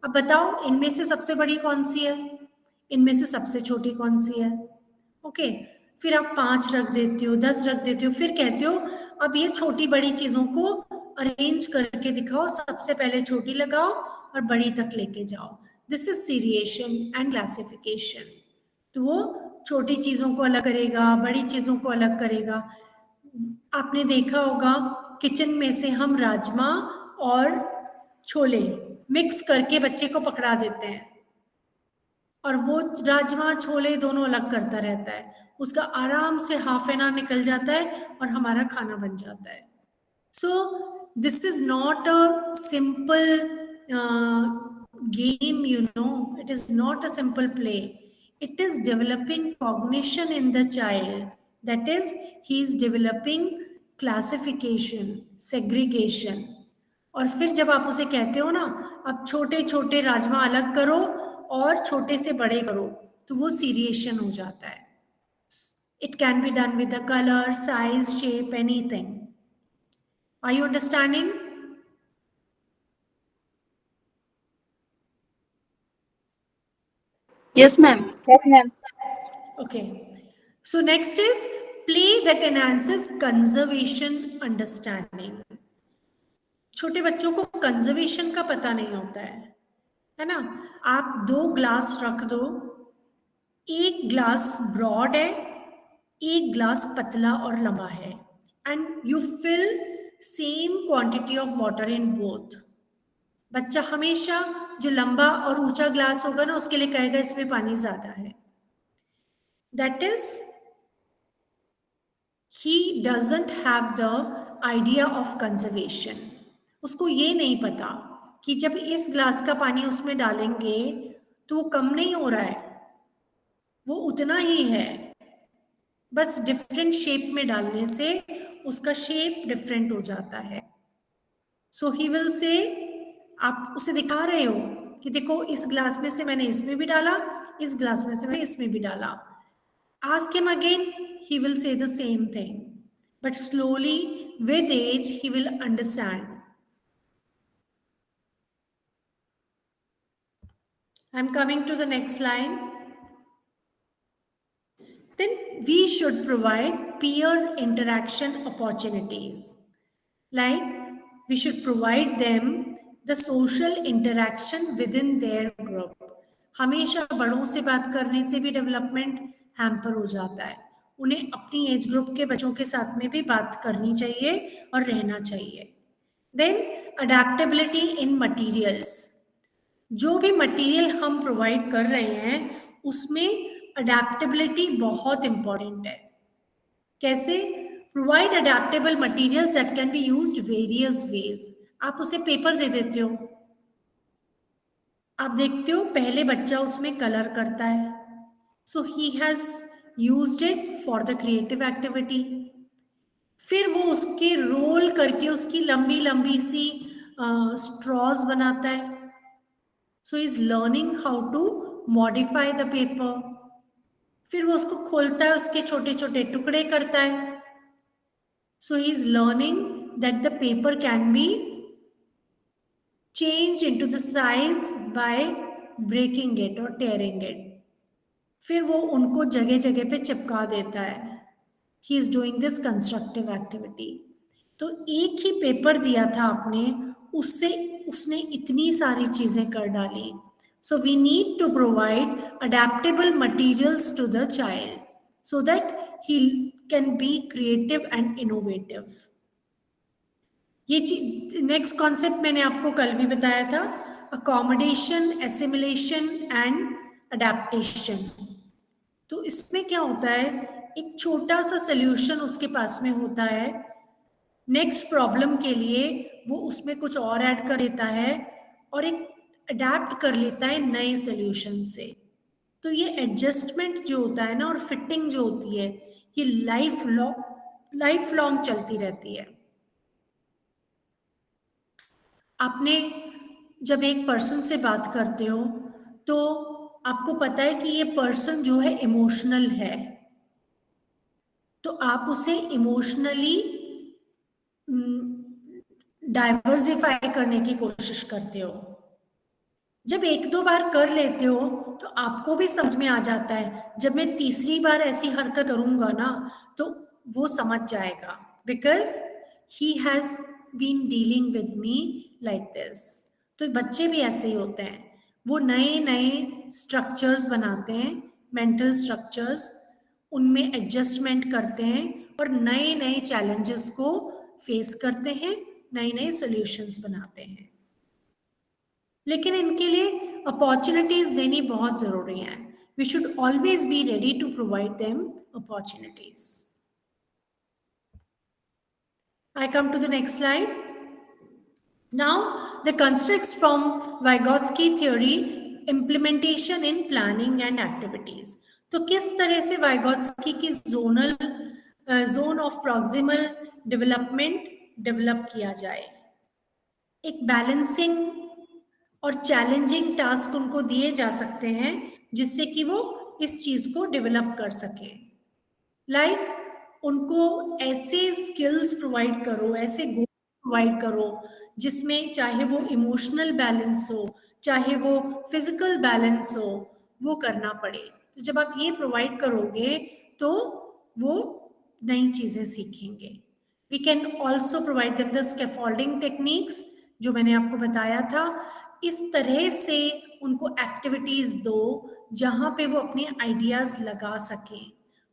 अब बताओ इनमें से सबसे बड़ी कौन सी है, इनमें से सबसे छोटी कौन सी है. ओके, फिर आप 5 रख देते हो, 10 रख देते हो. फिर कहते हो अब ये छोटी बड़ी चीजों को अरेंज करके दिखाओ, सबसे पहले छोटी लगाओ और बड़ी तक लेके जाओ. This is seriation and classification. तो वो छोटी चीजों को अलग करेगा, बड़ी चीजों को अलग करेगा. आपने देखा होगा किचन में से हम राजमा और छोले मिक्स करके बच्चे को पकड़ा देते हैं और वो राजमा छोले दोनों अलग करता रहता है. उसका आराम से हाफ एन आवर निकल जाता है और हमारा खाना बन जाता है. So this is not a simple game, you know. It is not a simple play. It is developing cognition in the child. That is, he is developing classification, segregation. और फिर जब आप उसे कहते हो ना, अब छोटे छोटे राजमा अलग करो और छोटे से बड़े करो, तो वो सीरिएशन हो जाता है. It can be done with the color, size, shape, anything. Are you understanding? Yes, ma'am. Yes, ma'am. Okay. So next is play that enhances conservation understanding. छोटे बच्चों को कंजर्वेशन का पता नहीं होता है ना. आप 2 ग्लास रख दो, एक ग्लास ब्रॉड है, एक ग्लास पतला और लंबा है, and you fill same quantity of water in both. बच्चा हमेशा जो लंबा और ऊंचा ग्लास होगा ना उसके लिए कहेगा इसमें पानी ज्यादा है. That is he doesn't have the idea of conservation. उसको ये नहीं पता कि जब इस ग्लास का पानी उसमें डालेंगे तो वो कम नहीं हो रहा है, वो उतना ही है, बस डिफरेंट शेप में डालने से उसका शेप डिफरेंट हो जाता है. सो ही विल से, आप उसे दिखा रहे हो कि देखो इस ग्लास में से मैंने इसमें भी डाला, इस ग्लास में से मैंने इसमें भी डाला. Ask him again, he will say the same thing, but slowly with age he will understand. I'm coming to the next line. Then we should provide peer interaction opportunities. Like we should provide them the social interaction within their group. हमेशा बड़ों से बात करने से भी development hamper हो जाता है. उन्हें अपनी एज ग्रुप के बच्चों के साथ में भी बात करनी चाहिए और रहना चाहिए. देन अडेप्टेबिलिटी इन मटीरियल्स. जो भी मटेरियल हम प्रोवाइड कर रहे हैं उसमें अडेप्टेबिलिटी बहुत इंपॉर्टेंट है. कैसे? Provide adaptable materials that can be used various ways. आप उसे पेपर दे देते हो, आप देखते हो पहले बच्चा उसमें कलर करता है, so he has used it for the creative activity. फिर वो उसके रोल करके उसकी लंबी लंबी सी स्ट्रॉज बनाता है. So is learning how to modify the paper. फिर वो उसको खोलता है, उसके छोटे छोटे टुकड़े करता है. So he is learning that the paper can be changed into the size by breaking it or tearing it. फिर वो उनको जगह जगह पे चिपका देता है. He is doing this constructive activity. तो एक ही पेपर दिया था आपने, उससे उसने इतनी सारी चीजें कर डाली. So we need to provide adaptable materials to the child so that he can be creative and innovative. ये नेक्स्ट कॉन्सेप्ट मैंने आपको कल भी बताया था, अकोमोडेशन, एसिमिलेशन एंड अडेप्टेशन. तो इसमें क्या होता है एक छोटा सा सोल्यूशन उसके पास में होता है, नेक्स्ट प्रॉब्लम के लिए वो उसमें कुछ और ऐड कर देता है और एक अडेप्ट कर लेता है नए सोल्यूशन से। तो ये एडजस्टमेंट जो होता है ना और फिटिंग जो होती है, ये लाइफ लॉन्ग चलती रहती है। आपने जब एक पर्सन से बात करते हो तो आपको पता है कि ये पर्सन जो है इमोशनल है, तो आप उसे इमोशनली डाइवर्सिफाई करने की कोशिश करते हो। जब एक दो बार कर लेते हो तो आपको भी समझ में आ जाता है, जब मैं तीसरी बार ऐसी हरकत करूंगा ना तो वो समझ जाएगा, because he has been dealing with me like this. तो बच्चे भी ऐसे ही होते हैं, वो नए नए स्ट्रक्चर्स बनाते हैं, मेंटल स्ट्रक्चर्स, उनमें एडजस्टमेंट करते हैं और नए नए चैलेंजेस को फेस करते हैं, नए नए सॉल्यूशंस बनाते हैं। लेकिन इनके लिए अपॉर्चुनिटीज देनी बहुत जरूरी है। We should always be ready to provide them opportunities. I come to the next slide. Now, the constructs from Vygotsky theory implementation in planning and activities. तो किस तरह से वाइगोत्स्की की zone of proximal development develop किया जाए। एक balancing और challenging task उनको दिए जा सकते हैं जिससे कि वो इस चीज को डेवलप कर सके। लाइक उनको ऐसे स्किल्स प्रोवाइड करो, ऐसे गोल प्रोवाइड करो जिसमें चाहे वो इमोशनल बैलेंस हो, चाहे वो फिजिकल बैलेंस हो, वो करना पड़े। तो जब आप ये प्रोवाइड करोगे तो वो नई चीजें सीखेंगे। We can also provide them the scaffolding techniques जो मैंने आपको बताया था। इस तरह से उनको एक्टिविटीज दो जहां पे वो अपने आइडियाज लगा सकें,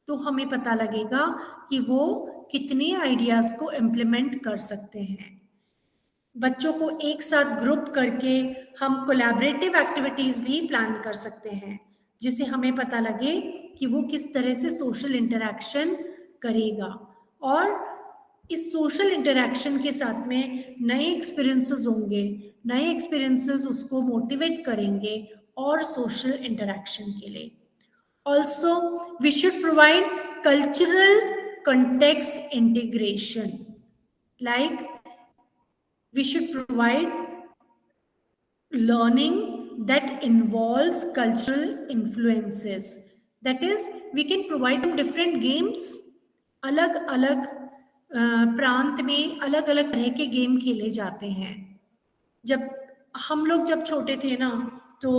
तो हमें पता लगेगा कि वो कितने आइडियाज को इम्प्लीमेंट कर सकते हैं। बच्चों को एक साथ ग्रुप करके हम कोलैबोरेटिव एक्टिविटीज भी प्लान कर सकते हैं, जिससे हमें पता लगे कि वो किस तरह से सोशल इंटरैक्शन करेगा, और इस सोशल इंटरैक्शन के साथ में नए एक्सपीरियंसेस होंगे, नए एक्सपीरियंसेस उसको मोटिवेट करेंगे और सोशल इंटरैक्शन के लिए। Also, we should provide cultural context integration. Like, we should provide learning that involves cultural influences. That is, we can provide them different games. अलग अलग प्रांत में अलग अलग तरह के गेम खेले जाते हैं। जब हम लोग जब छोटे थे ना, तो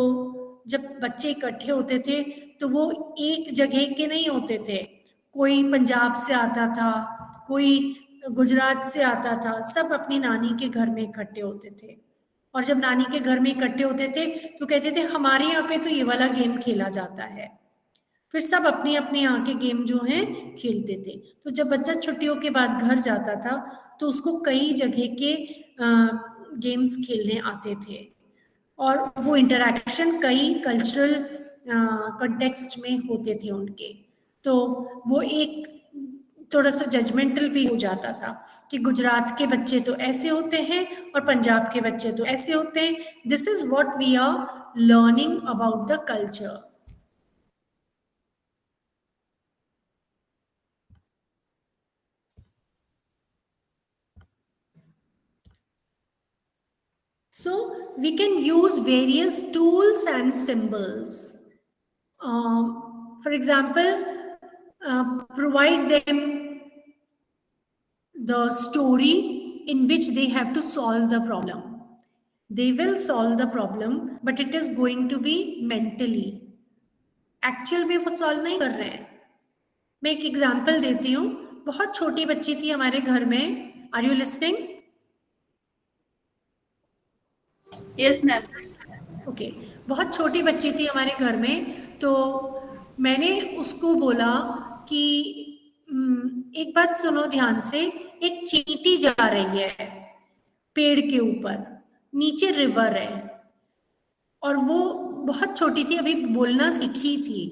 जब बच्चे इकट्ठे होते थे तो वो एक जगह के नहीं होते थे। कोई पंजाब से आता था, कोई गुजरात से आता था, सब अपनी नानी के घर में इकट्ठे होते थे। और जब नानी के घर में इकट्ठे होते थे तो कहते थे हमारे यहाँ पे तो ये वाला गेम खेला जाता है। फिर सब अपने अपने यहाँ के गेम जो हैं खेलते थे। तो जब बच्चा छुट्टियों के बाद घर जाता था तो उसको कई जगह के गेम्स खेलने आते थे, और वो इंटरैक्शन कई कल्चरल कॉन्टेक्स्ट में होते थे उनके। तो वो एक थोड़ा सा जजमेंटल भी हो जाता था कि गुजरात के बच्चे तो ऐसे होते हैं और पंजाब के बच्चे तो ऐसे होते हैं। This is what we are learning about the culture. So we can use various tools and symbols. For example, provide them the story in which they have to solve the problem. They will solve the problem, but it is going to be mentally. Actual में वो solve नहीं कर रहे हैं। मैं एक example देती हूँ। बहुत छोटी बच्ची थी हमारे घर में। Are you listening? Yes ma'am. Okay, बहुत छोटी बच्ची थी हमारे घर में, तो मैंने उसको बोला कि एक बात सुनो ध्यान से, एक चींटी जा रही है पेड़ के ऊपर, नीचे रिवर है, और वो बहुत छोटी थी, अभी बोलना सीखी थी,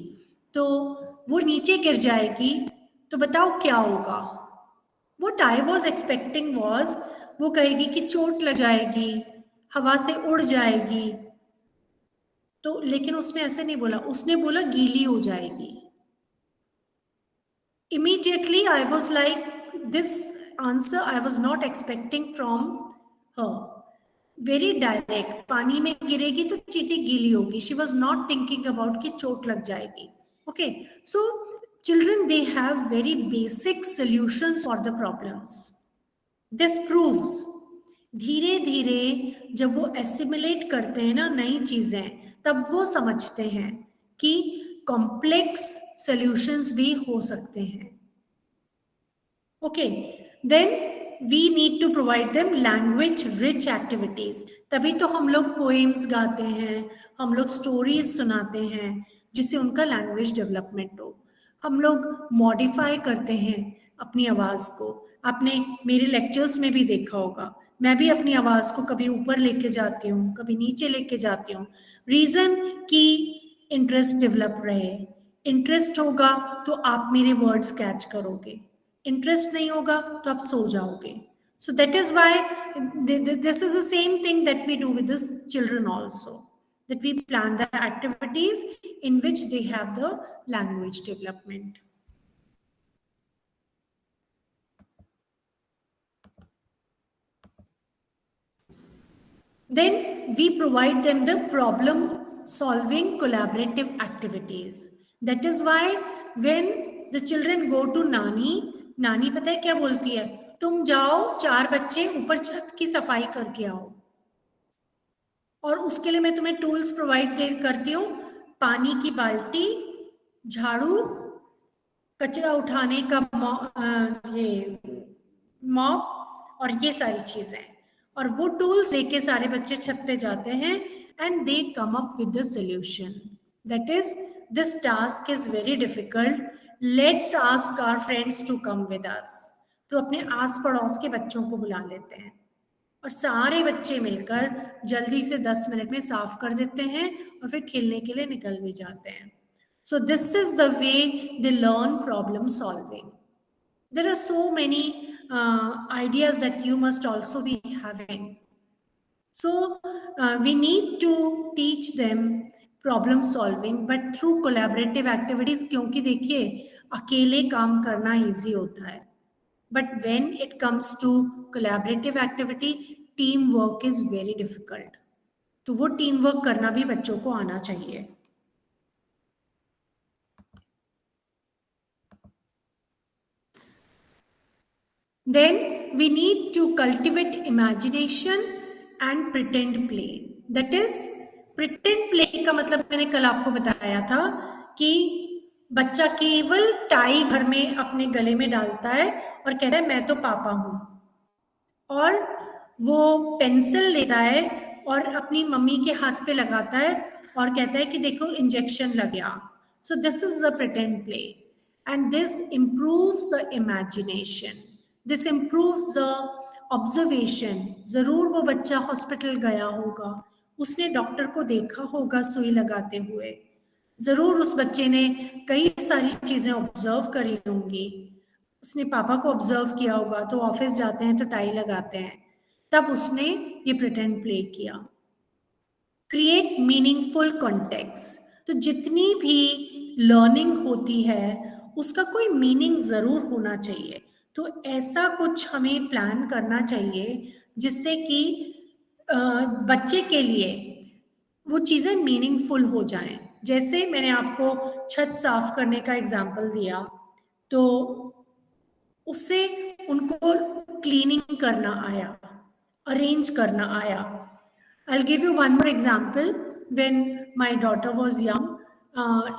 तो वो नीचे गिर जाएगी तो बताओ क्या होगा? What I was expecting was, वो कहेगी कि चोट लग जाएगी, हवा से उड़ जाएगी, तो लेकिन उसने ऐसे नहीं बोला, उसने बोला गीली हो जाएगी. Immediately I was like, this answer I was not expecting from her. Very direct, पानी में गिरेगी तो चींटी गीली होगी. She was not thinking about कि चोट लग जाएगी. Okay, so children, they have very basic solutions for the problems. This proves, धीरे धीरे जब वो एसिमुलेट करते हैं ना नई चीजें, तब वो समझते हैं कि कॉम्प्लेक्स सॉल्यूशंस भी हो सकते हैं. Okay, then we need to provide them language rich activities. तभी तो हम लोग पोएम्स गाते हैं, हम लोग स्टोरीज सुनाते हैं, जिससे उनका लैंग्वेज डेवलपमेंट हो. हम लोग मॉडिफाई करते हैं अपनी आवाज़ को. आपने मेरे लेक्चर्स में भी देखा होगा, मैं भी अपनी आवाज़ को कभी ऊपर लेके जाती हूँ, कभी नीचे लेके जाती हूँ. रीज़न कि इंटरेस्ट डेवलप रहे. इंटरेस्ट होगा तो आप मेरे वर्ड्स कैच करोगे, इंटरेस्ट नहीं होगा तो आप सो जाओगे. So that is why this is the same thing that we do with the children also, that we plan the activities in which they have the language development. Then we provide them the problem solving collaborative activities. That is why when the children go to नानी पता है क्या बोलती है? तुम जाओ 4 बच्चे ऊपर छत की सफाई करके आओ, और उसके लिए मैं तुम्हें टूल्स प्रोवाइड करती हूँ. पानी की बाल्टी, झाड़ू, कचरा उठाने का ये मॉप और ये सारी चीजें. और वो टूल्स लेके सारे बच्चे छत पे जाते हैं and they come up with the solution. That is, this task is very difficult, let's ask our friends to come with us. तो अपने आस पड़ोस के बच्चों को बुला लेते हैं और सारे बच्चे मिलकर जल्दी से 10 मिनट में साफ कर देते हैं और फिर खेलने के लिए निकल भी जाते हैं. So this is the way they learn problem solving. There are so many ideas that you must also be having. So we need to teach them problem solving, but through collaborative activities. क्योंकि देखिए अकेले काम करना easy होता है, but when it comes to collaborative activity, teamwork is very difficult. तो वो teamwork करना भी बच्चों को आना चाहिए. Then we need to cultivate imagination and pretend play. That is, pretend play का मतलब मैंने कल आपको बताया था कि बच्चा केवल टाई घर में अपने गले में डालता है और कहता है मैं तो पापा हूं, और वो पेंसिल लेता है और अपनी मम्मी के हाथ पे लगाता है और कहता है कि देखो इंजेक्शन लग गया. So this is the pretend play, and this improves the imagination. This improves the observation. जरूर वो बच्चा हॉस्पिटल गया होगा, उसने डॉक्टर को देखा होगा सुई लगाते हुए, जरूर उस बच्चे ने कई सारी चीजें ऑब्जर्व करी होंगी. उसने पापा को ऑब्जर्व किया होगा, तो ऑफिस जाते हैं तो टाई लगाते हैं, तब उसने ये प्रिटेंड प्ले किया. Create meaningful context. तो जितनी भी लर्निंग होती है उसका कोई मीनिंग जरूर होना चाहिए. तो ऐसा कुछ हमें प्लान करना चाहिए जिससे कि बच्चे के लिए वो चीज़ें मीनिंगफुल हो जाएं. जैसे मैंने आपको छत साफ करने का एग्जाम्पल दिया, तो उससे उनको क्लीनिंग करना आया, अरेंज करना आया. I'll give you one more example. When my daughter was young,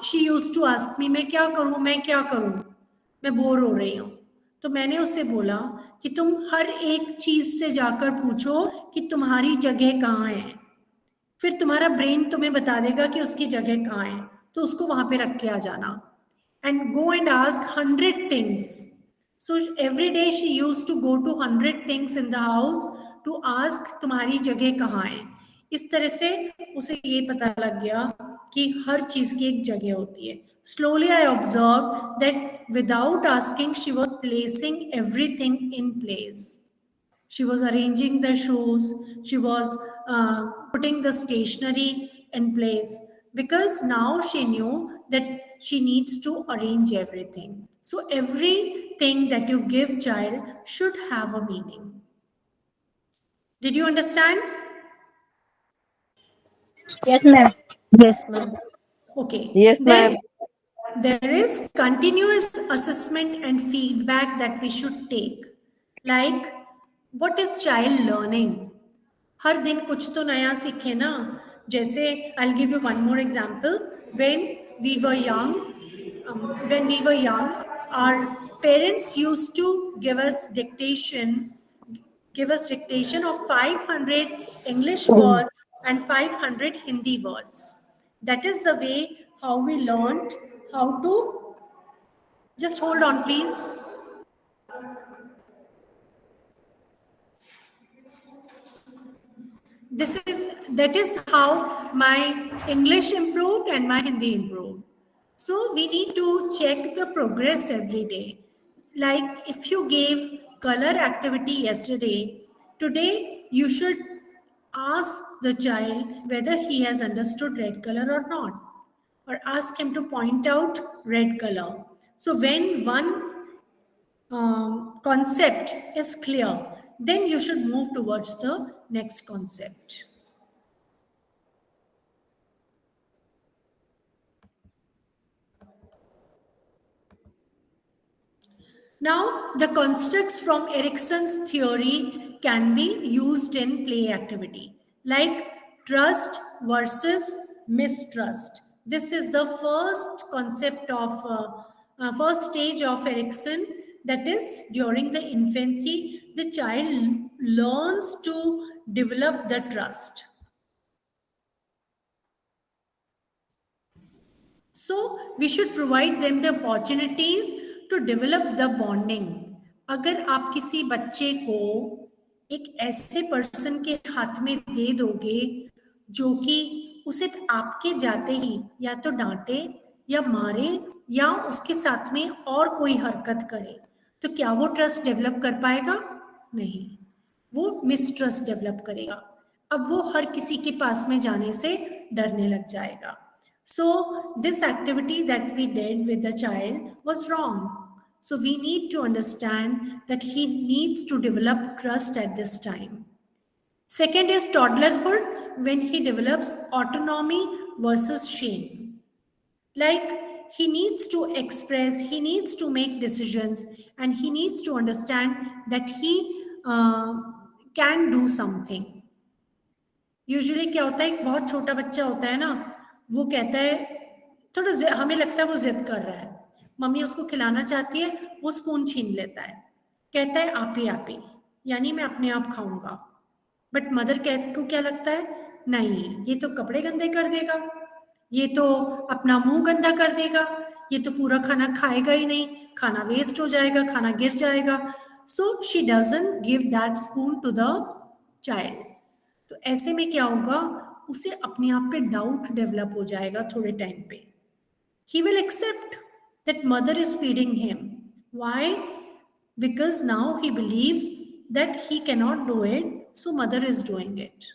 she used to ask me, मैं क्या करूँ, मैं बोर हो रही हूँ. तो मैंने उससे बोला कि तुम हर एक चीज से जाकर पूछो कि तुम्हारी जगह कहाँ है, फिर तुम्हारा ब्रेन तुम्हें बता देगा कि उसकी जगह कहाँ है, तो उसको वहां पे रख के आ जाना. And go and ask 100 things. So every day she used to go to 100 things in the house to ask तुम्हारी जगह कहाँ है. इस तरह से उसे ये पता लग गया कि हर चीज की एक जगह होती है. Slowly I observed that without asking, she was placing everything in place. She was arranging the shoes, she was putting the stationery in place, because now she knew that she needs to arrange everything. So everything that you give child should have a meaning. Did you understand? Yes, ma'am. Yes, ma'am. Okay. Yes, Then ma'am. there is continuous assessment and feedback that we should take. Like, what is child learning? हर दिन कुछ तो नया सीखे ना. जैसे I'll give you one more example. When we were young, our parents used to give us dictation of 500 English words and 500 Hindi words. That is the way how we learned how to. Just hold on, please. That is how my English improved and my Hindi improved. So we need to check the progress every day. Like if you gave color activity yesterday, today you should ask the child whether he has understood red color or not, or ask him to point out red color. So when one concept is clear, then you should move towards the next concept. Now, the constructs from Erickson's theory can be used in play activity, like trust versus mistrust. This is the first concept of first stage of Erickson. That is, during the infancy, the child learns to develop the trust. So we should provide them the opportunities to develop the bonding. अगर आप किसी बच्चे को एक ऐसे person के हाथ में दे दोगे जो कि उसे आपके जाते ही या तो डांटे या मारे या उसके साथ में और कोई हरकत करे, तो क्या वो ट्रस्ट डेवलप कर पाएगा? नहीं, वो मिसट्रस्ट डेवलप करेगा. अब वो हर किसी के पास में जाने से डरने लग जाएगा. So this activity that we did with the child was wrong. So we need to understand that he needs to develop trust at this time. Second is toddlerhood, when he develops autonomy versus shame. Like he needs to express, he needs to make decisions, and he needs to understand that he can do something. Usually क्या होता है, एक बहुत छोटा बच्चा होता है ना, वो कहता है, थोड़ा हमें लगता है वो जिद कर रहा है, मम्मी उसको खिलाना चाहती है, वो स्पून छीन लेता है, कहता है आप ही, यानी मैं अपने आप खाऊंगा. बट मदर को क्या लगता है, नहीं ये तो कपड़े गंदे कर देगा, ये तो अपना मुंह गंदा कर देगा, ये तो पूरा खाना खाएगा ही नहीं, खाना वेस्ट हो जाएगा, खाना गिर जाएगा. So she doesn't give that spoon to the child. तो ऐसे में क्या होगा, उसे अपने आप पे डाउट डेवलप हो जाएगा थोड़े टाइम पे. He will accept that mother is feeding him. Why? Because now he believes that he cannot do it, so mother is doing it.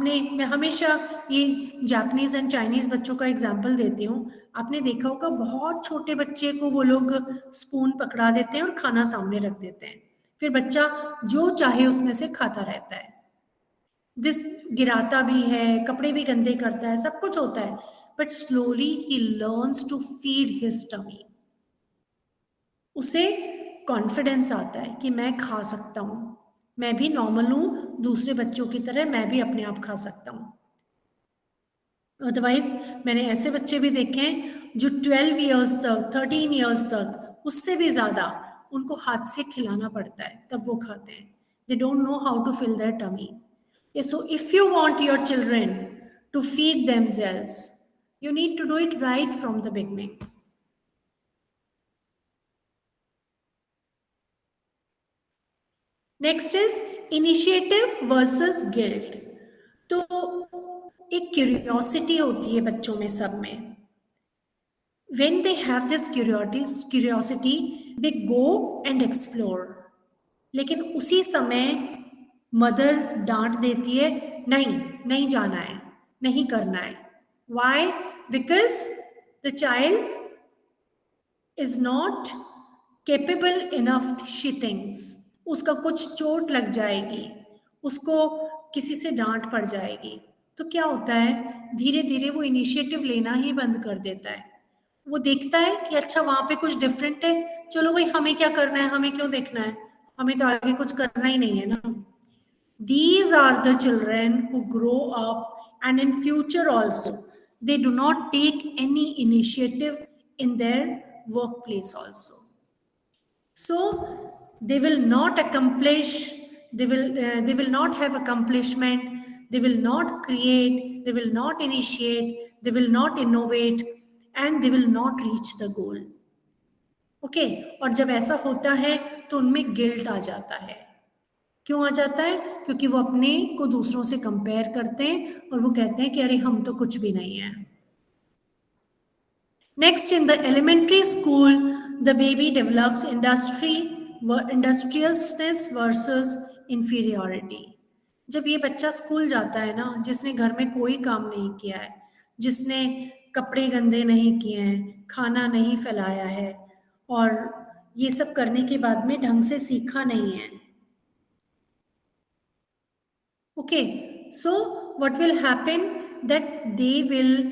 मैं हमेशा ये जापानीज एंड चाइनीज बच्चों का एग्जाम्पल देती हूँ. आपने देखा होगा बहुत छोटे बच्चे को वो लोग स्पून पकड़ा देते हैं और खाना सामने रख देते हैं, फिर बच्चा जो चाहे उसमें से खाता रहता है. दिस गिराता भी है, कपड़े भी गंदे करता है, सब कुछ होता है, but slowly he learns to feed his tummy. उसे कॉन्फिडेंस आता है कि मैं खा सकता हूँ, मैं भी नॉर्मल हूँ, दूसरे बच्चों की तरह मैं भी अपने आप खा सकता हूँ. अदरवाइज मैंने ऐसे बच्चे भी देखे हैं जो 12 इयर्स तक, 13 इयर्स तक, उससे भी ज़्यादा उनको हाथ से खिलाना पड़ता है तब वो खाते हैं. They don't know how to fill their tummy. So if you want your children to feed themselves, you need to do it right from the beginning. Next is initiative versus guilt. तो एक curiosity होती है बच्चों में, सब में. when they have this curiosity they go and explore. लेकिन उसी समय मदर डांट देती है, नहीं नहीं जाना है, नहीं करना है. Why? Because the child is not capable enough, she thinks. उसका कुछ चोट लग जाएगी, उसको किसी से डांट पड़ जाएगी. तो क्या होता है, धीरे धीरे वो इनिशिएटिव लेना ही बंद कर देता है. वो देखता है कि अच्छा वहां पे कुछ डिफरेंट है, चलो भाई हमें क्या करना है, हमें क्यों देखना है, हमें तो आगे कुछ करना ही नहीं है ना. These are the children who grow up and in future also they do not take any initiative in their workplace also. So they will not accomplish, they will not have accomplishment, they will not create, they will not initiate, they will not innovate, and they will not reach the goal. Okay और जब ऐसा होता है तो उनमें guilt आ जाता है. क्यों आ जाता है? क्योंकि वो अपने को दूसरों से कंपेयर करते हैं और वो कहते हैं कि अरे हम तो कुछ भी नहीं है. Next, in the elementary school, the baby develops industriousness versus inferiority. जब ये बच्चा स्कूल जाता है ना, जिसने घर में कोई काम नहीं किया है, जिसने कपड़े गंदे नहीं किए हैं, खाना नहीं फैलाया है और ये सब करने के बाद में ढंग से सीखा नहीं है. Okay, so what will happen that they will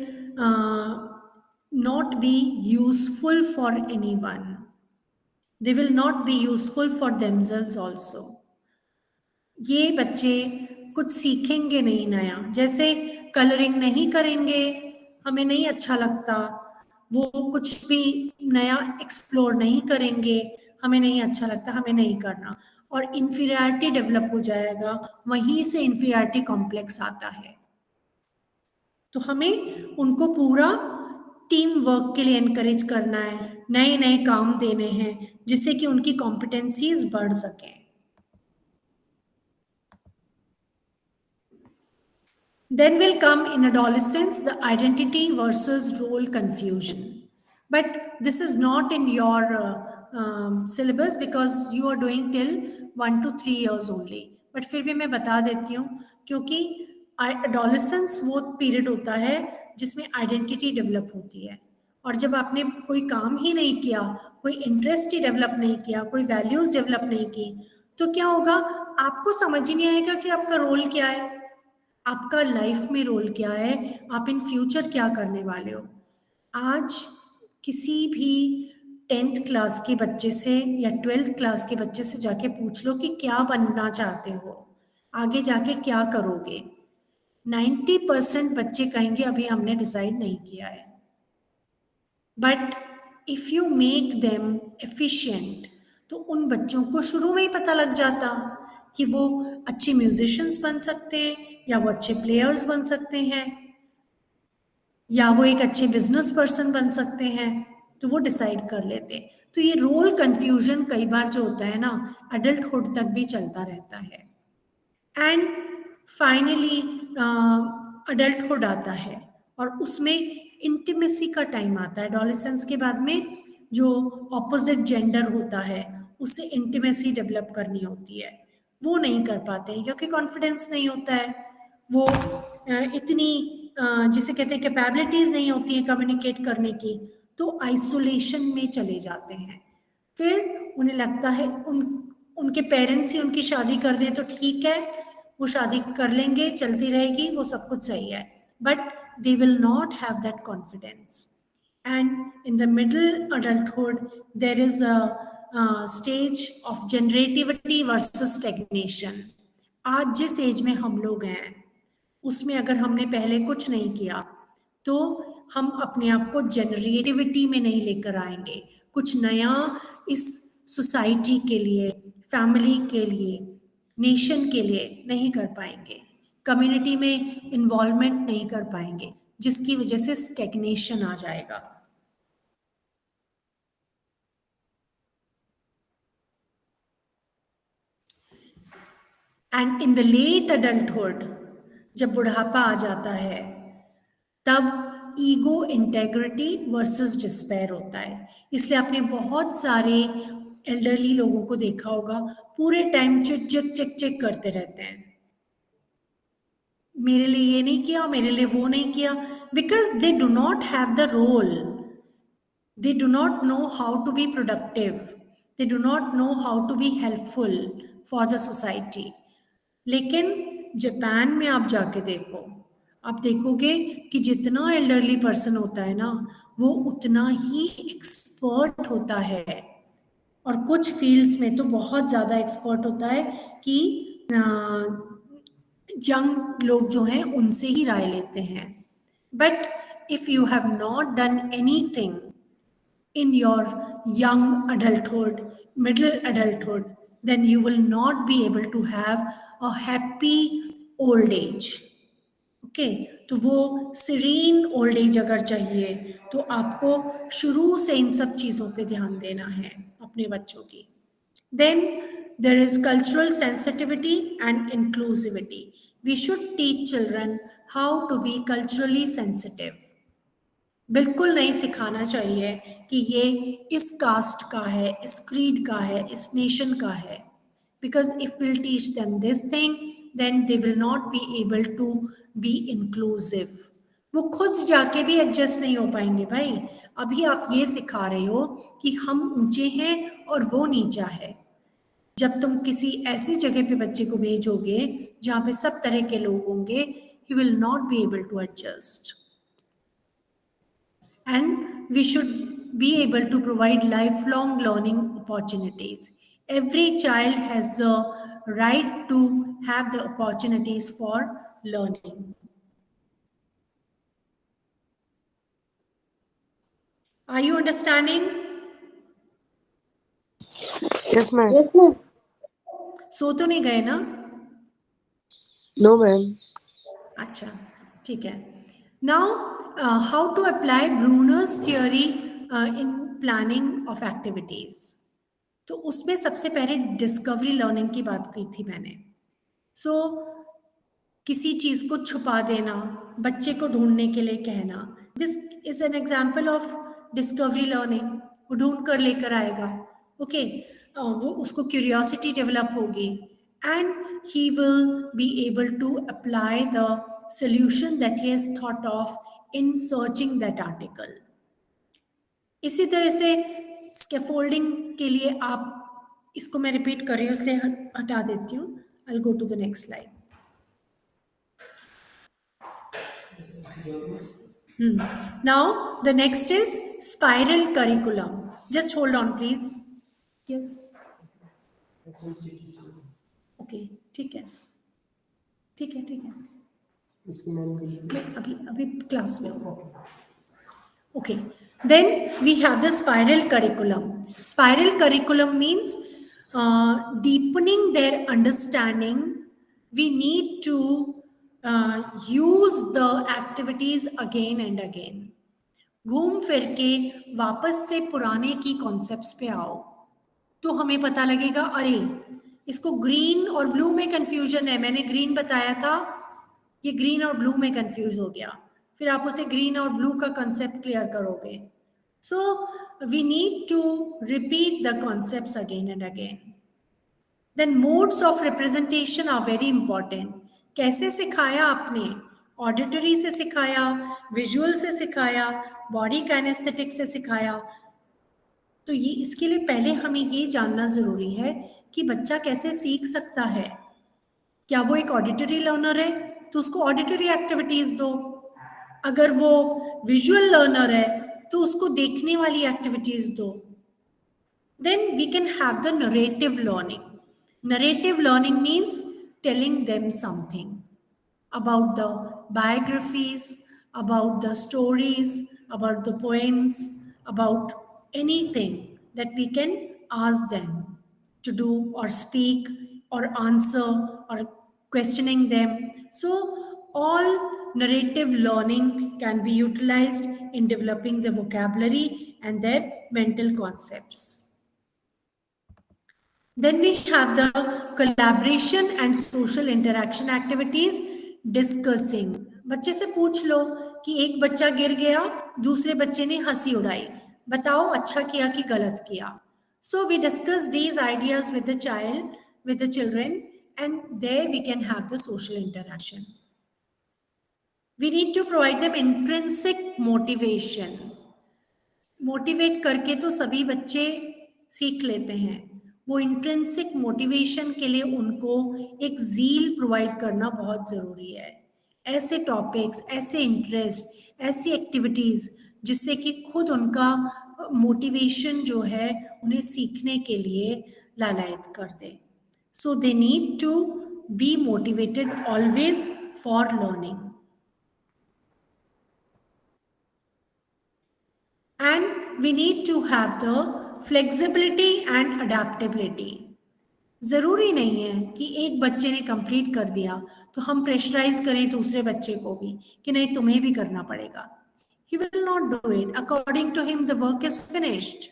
not be useful for anyone. They will not be useful for themselves also. ये बच्चे कुछ सीखेंगे नहीं नया, जैसे कलरिंग नहीं करेंगे, हमें नहीं अच्छा लगता, वो कुछ भी नया एक्सप्लोर नहीं करेंगे, हमें नहीं अच्छा लगता, हमें नहीं करना, और इन्फीरियरिटी डेवलप हो जाएगा. वहीं से इन्फीरियरिटी कॉम्प्लेक्स आता है. तो हमें उनको पूरा टीम वर्क के लिए एनकरेज करना है, नए नए काम देने हैं जिससे कि उनकी कॉम्पिटेंसीज बढ़ सकें. Then will come in adolescence the identity versus role confusion. But this is not in your syllabus because you are doing till 1 to 3 years only. But फिर भी मैं बता देती हूँ क्योंकि adolescence वो पीरियड होता है जिसमें आइडेंटिटी डेवलप होती है. और जब आपने कोई काम ही नहीं किया, कोई इंटरेस्ट ही डेवलप नहीं किया, कोई वैल्यूज डेवलप नहीं की, तो क्या होगा, आपको समझ ही नहीं आएगा कि आपका रोल क्या है, आपका लाइफ में रोल क्या है, आप इन फ्यूचर क्या करने वाले हो. आज किसी भी 10th क्लास के बच्चे से या 12th क्लास के बच्चे से जाके पूछ लो कि क्या बनना चाहते हो, आगे जाके क्या करोगे, 90% बच्चे कहेंगे अभी हमने डिसाइड नहीं किया है. But if you make them efficient, तो उन बच्चों को शुरू में ही पता लग जाता कि वो अच्छे म्यूजिशियंस बन सकते हैं, या वो अच्छे प्लेयर्स बन सकते हैं, या वो एक अच्छे बिजनेस पर्सन बन सकते हैं, तो वो डिसाइड कर लेते. तो ये रोल कंफ्यूजन कई बार जो होता है ना, अडल्टहुड तक भी चलता रहता है. एंड फाइनली अडल्टहुड आता है और उसमें इंटीमेसी का टाइम आता है. एडोलेसेंस के बाद में जो ऑपोजिट जेंडर होता है उससे इंटीमेसी डेवलप करनी होती है, वो नहीं कर पाते हैं क्योंकि कॉन्फिडेंस नहीं होता है, वो इतनी जिसे कहते हैं कैपेबिलिटीज नहीं होती है कम्युनिकेट करने की, तो आइसोलेशन में चले जाते हैं. फिर उन्हें लगता है उनके पेरेंट्स ही उनकी शादी कर दें तो ठीक है, वो शादी कर लेंगे, चलती रहेगी, वो सब कुछ सही है, but they will not have that confidence. And in the middle adulthood there is a stage of generativity versus stagnation. आज जिस एज में हम लोग हैं उसमें अगर हमने पहले कुछ नहीं किया तो हम अपने आप को जनरेटिविटी में नहीं लेकर आएंगे, कुछ नया इस सोसाइटी के लिए, फैमिली के लिए, नेशन के लिए नहीं कर पाएंगे, कम्युनिटी में इन्वॉल्वमेंट नहीं कर पाएंगे, जिसकी वजह से स्टैग्नेशन आ जाएगा. And in the late adulthood, जब बुढ़ापा आ जाता है, तब ईगो इंटेग्रिटी वर्सेस डिस्पेयर होता है। इसलिए आपने बहुत सारे एल्डरली लोगों को देखा होगा, पूरे टाइम चिक चिक चिक चिक करते रहते हैं, मेरे लिए ये नहीं किया, मेरे लिए वो नहीं किया, because they do not have the role, they do not know how to be productive, they do not know how to be helpful for the society. लेकिन जापान में आप जाके देखो, आप देखोगे कि जितना एल्डरली पर्सन होता है ना, वो उतना ही एक्सपर्ट होता है, और कुछ फील्ड्स में तो बहुत ज़्यादा एक्सपर्ट होता है कि यंग लोग जो हैं उनसे ही राय लेते हैं। But if you have not done anything in your young adulthood, middle adulthood, then you will not be able to have a happy old age. Okay, तो वो सीरीन ओल्ड एज अगर चाहिए तो आपको शुरू से इन सब चीज़ों पे ध्यान देना है अपने बच्चों की। Then there is cultural sensitivity and inclusivity. We should teach children how to be culturally sensitive. बिल्कुल नहीं सिखाना चाहिए कि ये इस कास्ट का है, इस क्रीड का है, इस नेशन का है, because if will teach them this thing then they will not be able to be inclusive. वो खुद जाके भी एडजस्ट नहीं हो पाएंगे भाई। अभी आप ये सिखा रहे हो कि हम ऊंचे हैं और वो नीचा है। जब तुम किसी ऐसी जगह पे बच्चे को भेजोगे जहाँ पे सब तरह के लोग होंगे, he will not be able to adjust. And we should be able to provide lifelong learning opportunities. Every child has the right to have the opportunities for learning. Are you understanding? Yes, ma'am. सो तो नहीं गए ना? No, ma'am. अच्छा, ठीक है। Now, how to apply Bruner's theory in planning of activities? तो उसमें सबसे पहले डिस्कवरी लर्निंग की बात की थी मैंने। सो किसी चीज़ को छुपा देना, बच्चे को ढूंढने के लिए कहना, this is an example of discovery learning. वो ढूंढ कर लेकर आएगा, ओके, वो उसको क्यूरियोसिटी डेवलप होगी and he will be able to apply the solution that he has thought of in searching that article. इसी तरह से स्कैफोल्डिंग के लिए आप इसको मैं रिपीट कर रही हूँ इसलिए हटा देती हूँ। I'll go to the next slide. Now the next is spiral curriculum. Just hold on please. Yes. Okay, ठीक है, ठीक है, ठीक है, मैं अभी क्लास में हूँ। Okay, then we have the spiral curriculum. Spiral curriculum means deepening their understanding. We need to use the activities again and again. घूम फिर के वापस से पुराने की कॉन्सेप्ट्स पे आओ तो हमें पता लगेगा, अरे इसको ग्रीन और ब्लू में कंफ्यूजन है, मैंने ग्रीन बताया था, ये ग्रीन और ब्लू में कंफ्यूज हो गया, फिर आप उसे ग्रीन और ब्लू का कंसेप्ट क्लियर करोगे। So we need to repeat the concepts again and again. Then modes of representation are very important. कैसे सिखाया आपने? ऑडिटरी से सिखाया, विजुअल से सिखाया, बॉडी काइनेस्थेटिक्स से सिखाया। तो ये इसके लिए पहले हमें ये जानना ज़रूरी है कि बच्चा कैसे सीख सकता है। क्या वो एक ऑडिटरी लर्नर है तो उसको ऑडिटरी एक्टिविटीज़ दो, अगर वो विजुअल लर्नर है तो उसको देखने वाली एक्टिविटीज़ दो। Then we can have the narrative learning. Narrative learning means telling them something about the biographies, about the stories, about the poems, about anything that we can ask them to do or speak or answer or questioning them. So all narrative learning can be utilized in developing the vocabulary and their mental concepts. Then we have the collaboration and social interaction activities, discussing, बच्चे से पूछ लो कि एक बच्चा गिर गया, दूसरे बच्चे ने हंसी उड़ाई, बताओ अच्छा किया कि गलत किया. So we discuss these ideas with the child, with the children, and there we can have the social interaction. We need to provide them intrinsic motivation. Motivate करके तो सभी बच्चे सीख लेते हैं. वो इंट्रिंसिक मोटिवेशन के लिए उनको एक ज़ील प्रोवाइड करना बहुत ज़रूरी है. ऐसे टॉपिक्स, ऐसे इंटरेस्ट, ऐसी एक्टिविटीज़ जिससे कि खुद उनका मोटिवेशन जो है उन्हें सीखने के लिए लालायित कर दे. So they need to be motivated always for learning. And we need to have the flexibility and adaptability. ज़रूरी नहीं है कि एक बच्चे ने कंप्लीट कर दिया तो हम प्रेशराइज करें दूसरे बच्चे को भी कि नहीं तुम्हें भी करना पड़ेगा. He will not do it. According to him, the work is finished.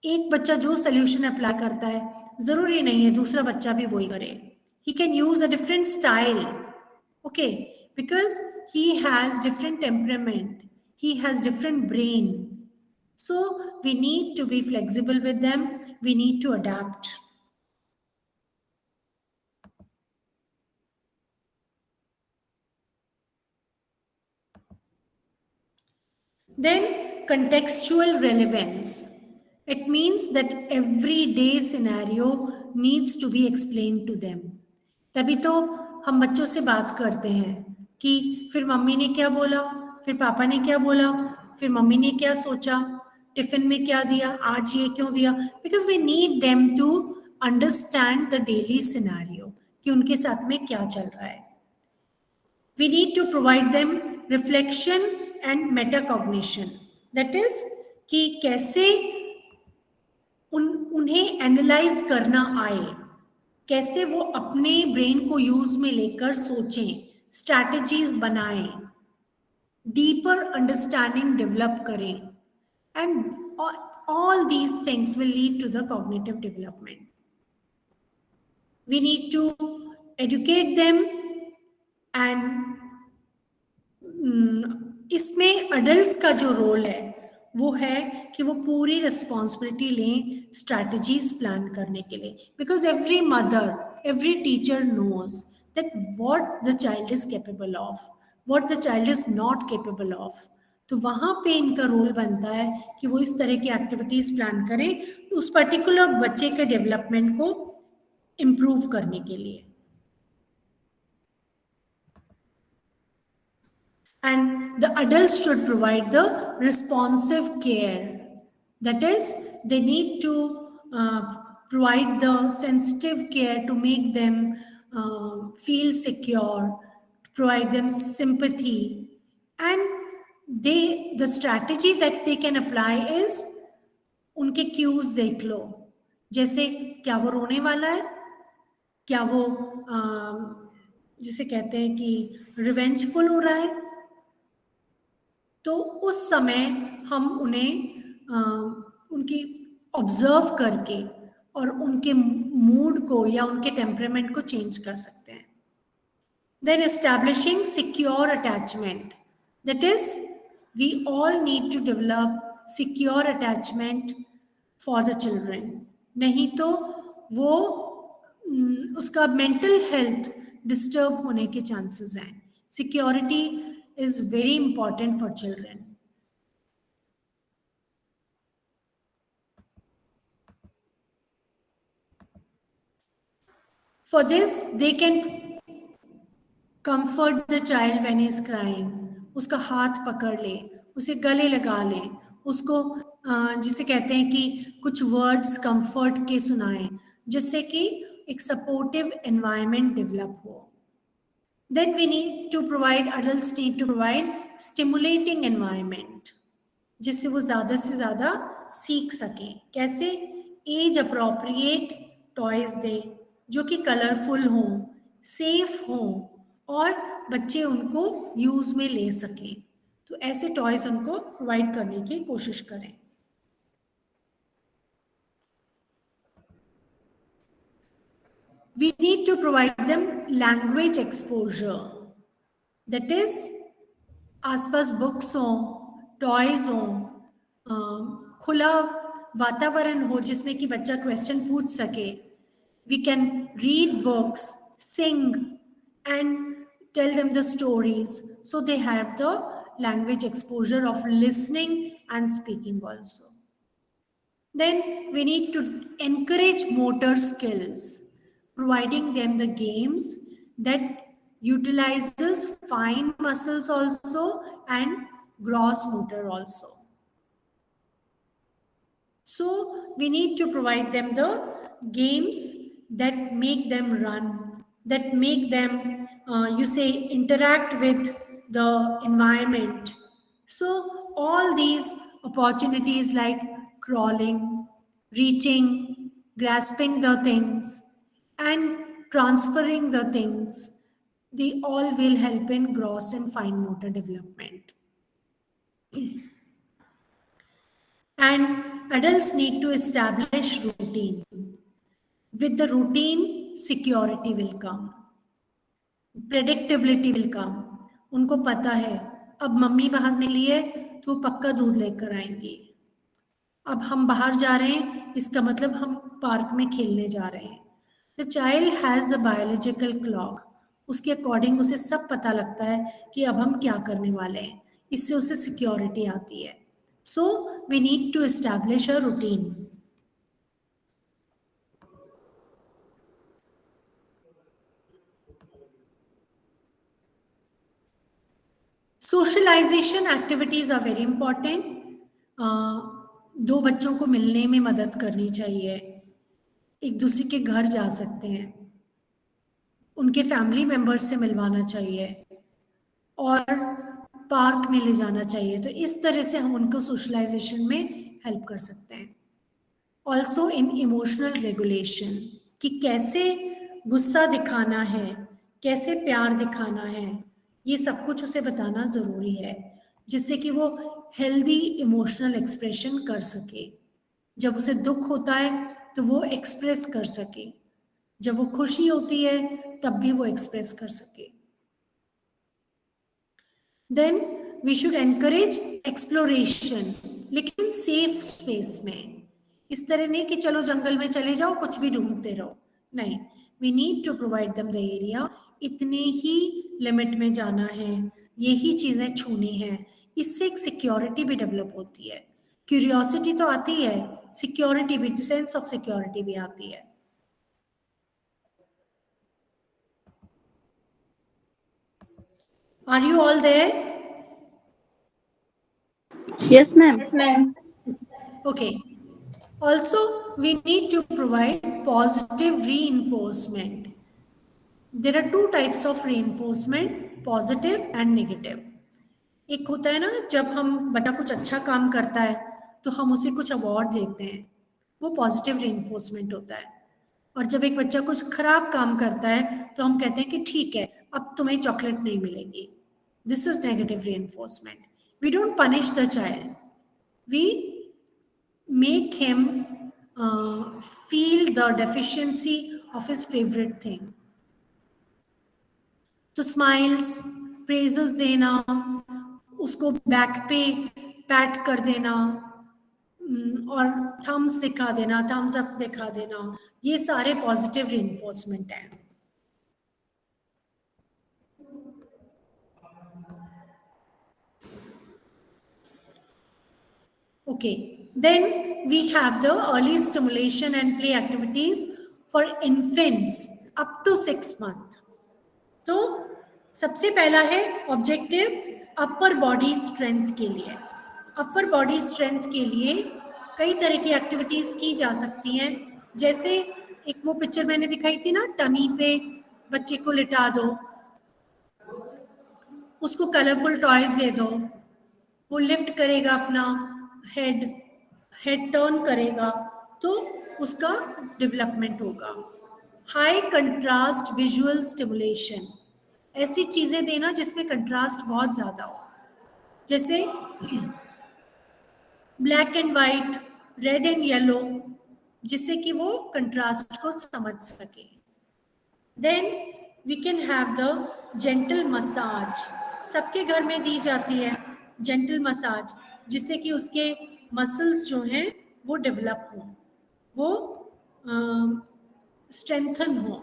एक बच्चा जो सोल्यूशन अप्लाई करता है ज़रूरी नहीं है दूसरा बच्चा भी वही करे. He can use a different style. Okay, because he has different temperament. He has different brain. So we need to be flexible with them. We need to adapt. Then contextual relevance. It means that everyday scenario needs to be explained to them. तभी तो हम बच्चों से बात करते हैं कि फिर मम्मी ने क्या बोला, फिर पापा ने क्या बोला, फिर मम्मी ने क्या सोचा, टिफिन में क्या दिया, आज ये क्यों दिया. Because we need them to understand the daily scenario कि उनके साथ में क्या चल रहा है. We need to provide them reflection and metacognition. That is कि कैसे उन्हें एनालाइज करना आए, कैसे वो अपने ब्रेन को यूज में लेकर सोचें, स्ट्रैटेजीज बनाएं, डीपर अंडरस्टैंडिंग डेवलप करें. And all these things will lead to the cognitive development. We need to educate them and इसमें अडल्ट्स का जो रोल है वो है कि वो पूरी रिस्पॉन्सिबिलिटी लें स्ट्रैटेजीज प्लान करने के लिए. Because every mother, every teacher knows that what the child is capable of, what the child is not capable of. तो वहाँ पे इनका रोल बनता है कि वो इस तरह की एक्टिविटीज़ प्लान करें उस पर्टिकुलर बच्चे के डेवलपमेंट को इम्प्रूव करने के लिए. And the adults should provide the responsive care. That is, they need to provide the sensitive care to make them feel secure, provide them sympathy. And the strategy that they can apply is उनके cues देख लो. जैसे क्या वो रोने वाला है, क्या वो जिसे कहते हैं कि रिवेंजफुल हो रहा है, तो उस समय हम उन्हें उनकी ऑब्जर्व करके और उनके मूड को या उनके टेम्परामेंट को चेंज कर सकते हैं. Then establishing secure attachment. That is we all need to develop secure attachment for the children. नहीं तो वो उसका मेंटल हेल्थ डिस्टर्ब होने के चांसेस हैं. Security is very important for children. For this, they can comfort the child when he is crying. उसका हाथ पकड़ ले, उसे गले लगा ले, उसको जिसे कहते हैं कि कुछ वर्ड्स कंफर्ट के सुनाएं जिससे कि एक सपोर्टिव एनवायरनमेंट डेवलप हो. Then we need to provide, adults need to provide stimulating environment जिससे वो ज़्यादा से ज़्यादा सीख सकें. कैसे? एज अप्रोप्रिएट टॉयज दें जो कि कलरफुल हों, सेफ हों और बच्चे उनको यूज़ में ले सकें. तो ऐसे टॉयज उनको प्रोवाइड करने की कोशिश करें. We need to provide them language exposure. That is आसपास बुक्स हो, टॉयज हो, खुला वातावरण हो जिसमें कि बच्चा क्वेश्चन पूछ सके. We can read books, sing, and tell them the stories, so they have the language exposure of listening and speaking also. Then we need to encourage motor skills, providing them the games that utilizes fine muscles also and gross motor also. So we need to provide them the games that make them run, that make them, interact with the environment. So all these opportunities like crawling, reaching, grasping the things, and transferring the things, they all will help in gross and fine motor development. And adults need to establish routine. With the routine, security will come. Predictability will come. उनको पता है अब mummy बाहर निकली है तो वो पक्का दूध लेकर आएंगी. अब हम बाहर जा रहे हैं इसका मतलब हम पार्क में खेलने जा रहे हैं. The child has the biological clock. उसके अकॉर्डिंग उसे सब पता लगता है कि अब हम क्या करने वाले हैं. इससे उसे सिक्योरिटी आती है. So we need to establish a routine. Socialization activities are very important. दो बच्चों को मिलने में मदद करनी चाहिए. एक दूसरे के घर जा सकते हैं, उनके फैमिली मेंबर्स से मिलवाना चाहिए और पार्क में ले जाना चाहिए. तो इस तरह से हम उनको सोशलाइजेशन में हेल्प कर सकते हैं. ऑल्सो इन इमोशनल रेगुलेशन, कि कैसे गुस्सा दिखाना है, कैसे प्यार दिखाना है, ये सब कुछ उसे बताना ज़रूरी है जिससे कि वो हेल्दी इमोशनल एक्सप्रेशन कर सके. जब उसे दुख होता है तो वो एक्सप्रेस कर सके, जब वो खुशी होती है तब भी वो एक्सप्रेस कर सके. Then we should encourage exploration, लेकिन सेफ स्पेस में. इस तरह नहीं कि चलो जंगल में चले जाओ कुछ भी ढूंढते रहो, नहीं. We need to provide them the area. इतने ही लिमिट में जाना है, यही चीज़ें छूनी है. इससे एक सिक्योरिटी भी डेवलप होती है. क्यूरियोसिटी तो आती है, सिक्योरिटी भी, सेंस ऑफ सिक्योरिटी भी आती है. Are you all there? Yes, ma'am. Okay. Also, we need to provide positive reinforcement. There are two types of reinforcement, positive and negative. एक होता है ना, जब हम बच्चा कुछ अच्छा काम करता है तो हम उसे कुछ अवार्ड देते हैं, वो पॉजिटिव reinforcement होता है. और जब एक बच्चा कुछ खराब काम करता है तो हम कहते हैं कि ठीक है अब तुम्हें चॉकलेट नहीं मिलेगी. This is negative reinforcement. We don't punish the child. We make him feel the deficiency of his favorite thing. तो स्माइल्स, प्रेजेस देना, उसको बैक पे पैट कर देना और थम्स दिखा देना, थम्स अप दिखा देना, ये सारे पॉजिटिव रिइंफोर्समेंट हैं. Okay, then we have the early stimulation and play activities for infants up to 6 months. तो सबसे पहला है ऑब्जेक्टिव अपर बॉडी स्ट्रेंथ के लिए. अपर बॉडी स्ट्रेंथ के लिए कई तरह की एक्टिविटीज़ की जा सकती हैं. जैसे एक वो पिक्चर मैंने दिखाई थी ना, टमी पे बच्चे को लिटा दो, उसको कलरफुल टॉयज दे दो, वो लिफ्ट करेगा अपना हेड टर्न करेगा तो उसका डेवलपमेंट होगा. हाई कंट्रास्ट विजुअल स्टिमुलेशन, ऐसी चीज़ें देना जिसमें कंट्रास्ट बहुत ज़्यादा हो, जैसे black and white, red and yellow, जिससे कि वो कंट्रास्ट को समझ सके. Then we can have the gentle massage. सबके घर में दी जाती है जेंटल मसाज, जिससे कि उसके मसल्स जो हैं वो डेवलप हो, वो स्ट्रेंथन हो।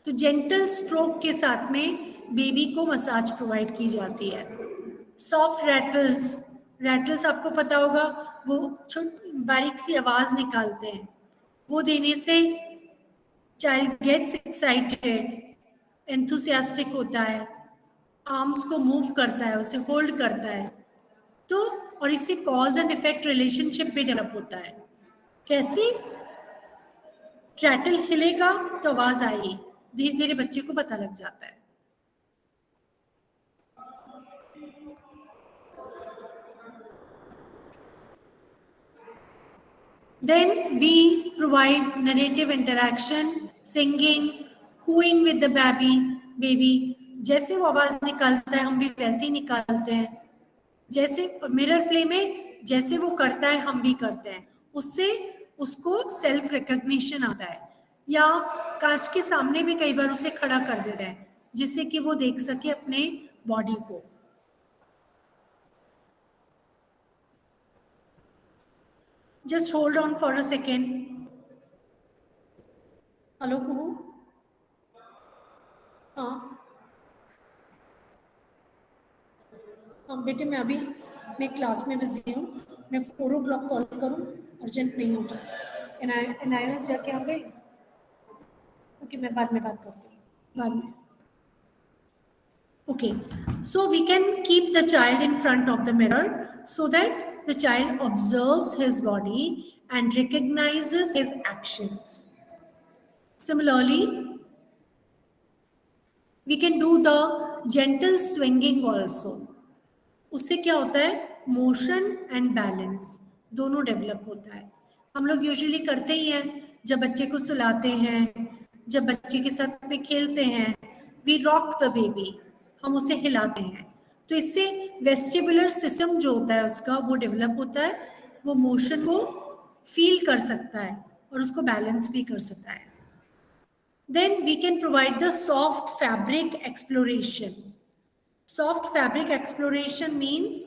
तो जेंटल स्ट्रोक के साथ में बेबी को मसाज प्रोवाइड की जाती है। सॉफ्ट रैटल्स आपको पता होगा, वो बारीक सी आवाज निकालते हैं, वो देने से चाइल्ड गेट्स एक्साइटेड, एंथुसियास्टिक होता है, आर्म्स को मूव करता है, उसे होल्ड करता है। तो और इससे कॉज एंड इफेक्ट रिलेशनशिप भी डेवलप होता है। कैसे? रैटल हिलेगा तो आवाज आएगी, धीरे धीरे बच्चे को पता लग जाता है। Then we provide narrative interaction, singing, cooing with the baby. जैसे वो आवाज निकालता है हम भी वैसे ही निकालते हैं, जैसे मिरर प्ले में जैसे वो करता है हम भी करते हैं, उससे उसको सेल्फ रिकॉग्निशन आता है। या कांच के सामने भी कई बार उसे खड़ा कर देते हैं जिससे कि वो देख सके अपने बॉडी को। Just hold on for a second. Hello Kuhu? हाँ बेटे, मैं क्लास में बिजी हूँ, मैं 4 o'clock कॉल करूँ? अर्जेंट नहीं होता। NIOS जाके आ गए? ओके, मैं बाद में बात करती हूँ, बाद में। Okay, so we can keep the child in front of the mirror so that the child observes his body and recognizes his actions. Similarly, we can do the gentle swinging also. उससे क्या होता है? Motion and balance दोनों develop होता है। हम लोग usually करते ही हैं, जब बच्चे को सुलाते हैं, जब बच्चे के साथ में खेलते हैं, वी रॉक द बेबी, हम उसे हिलाते हैं। तो इससे वेस्टिबुलर सिस्टम जो होता है उसका वो डेवलप होता है, वो मोशन को फील कर सकता है और उसको बैलेंस भी कर सकता है। Then we can provide the soft fabric exploration. Soft fabric exploration means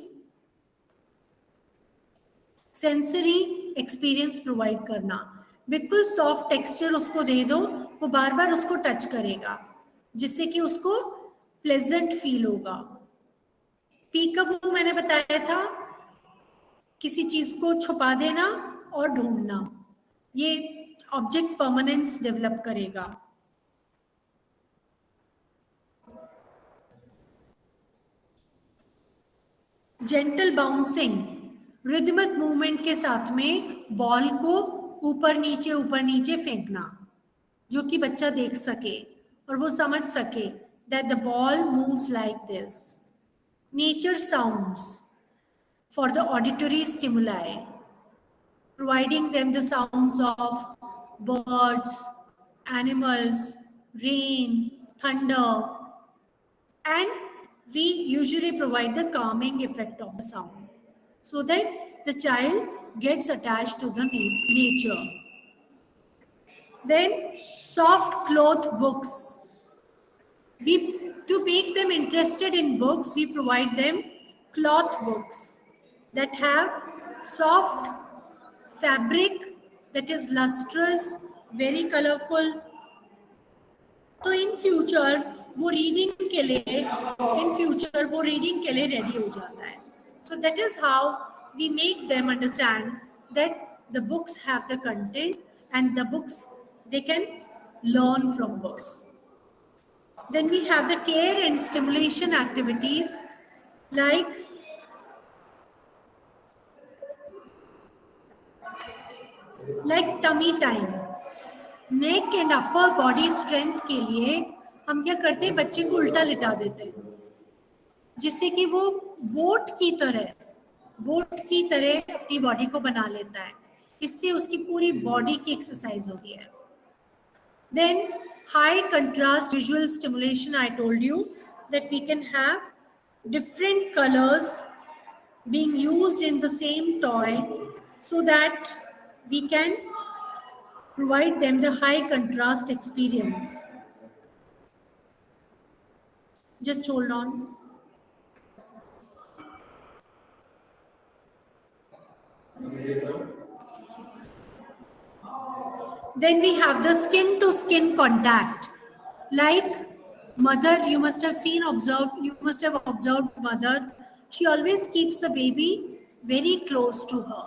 sensory experience provide करना। बिल्कुल सॉफ्ट टेक्सचर उसको दे दो, वो बार बार उसको टच करेगा जिससे कि उसको प्लेजेंट फील होगा। पीकअप मैंने बताया था, किसी चीज को छुपा देना और ढूंढना, ये ऑब्जेक्ट परमानेंस डेवलप करेगा। जेंटल बाउंसिंग, रिदमिक मूवमेंट के साथ में बॉल को ऊपर नीचे फेंकना, जो कि बच्चा देख सके और वो समझ सके that the ball moves like this. Nature sounds for the auditory stimuli, providing them the sounds of birds, animals, rain, thunder, and we usually provide the calming effect of the sound so that the child gets attached to the nature. Then soft cloth books. To make them interested in books, we provide them cloth books that have soft fabric that is lustrous, very colorful. तो in future वो reading के लिए ready हो जाता है। So that is how we make them understand that the books have the content and the books they can learn from books. Then we have the care and stimulation activities like tummy time. Neck and upper body strength के लिए हम क्या करते हैं, बच्चे को उल्टा लिटा देते हैं जिससे कि वो बोट की तरह अपनी बॉडी को बना लेता है। इससे उसकी पूरी बॉडी की एक्सरसाइज होती है। Then high contrast visual stimulation, I told you that we can have different colours being used in the same toy so that we can provide them the high contrast experience. Just hold on. Then we have the skin to skin contact. Like mother, you must have observed mother. She always keeps the baby very close to her.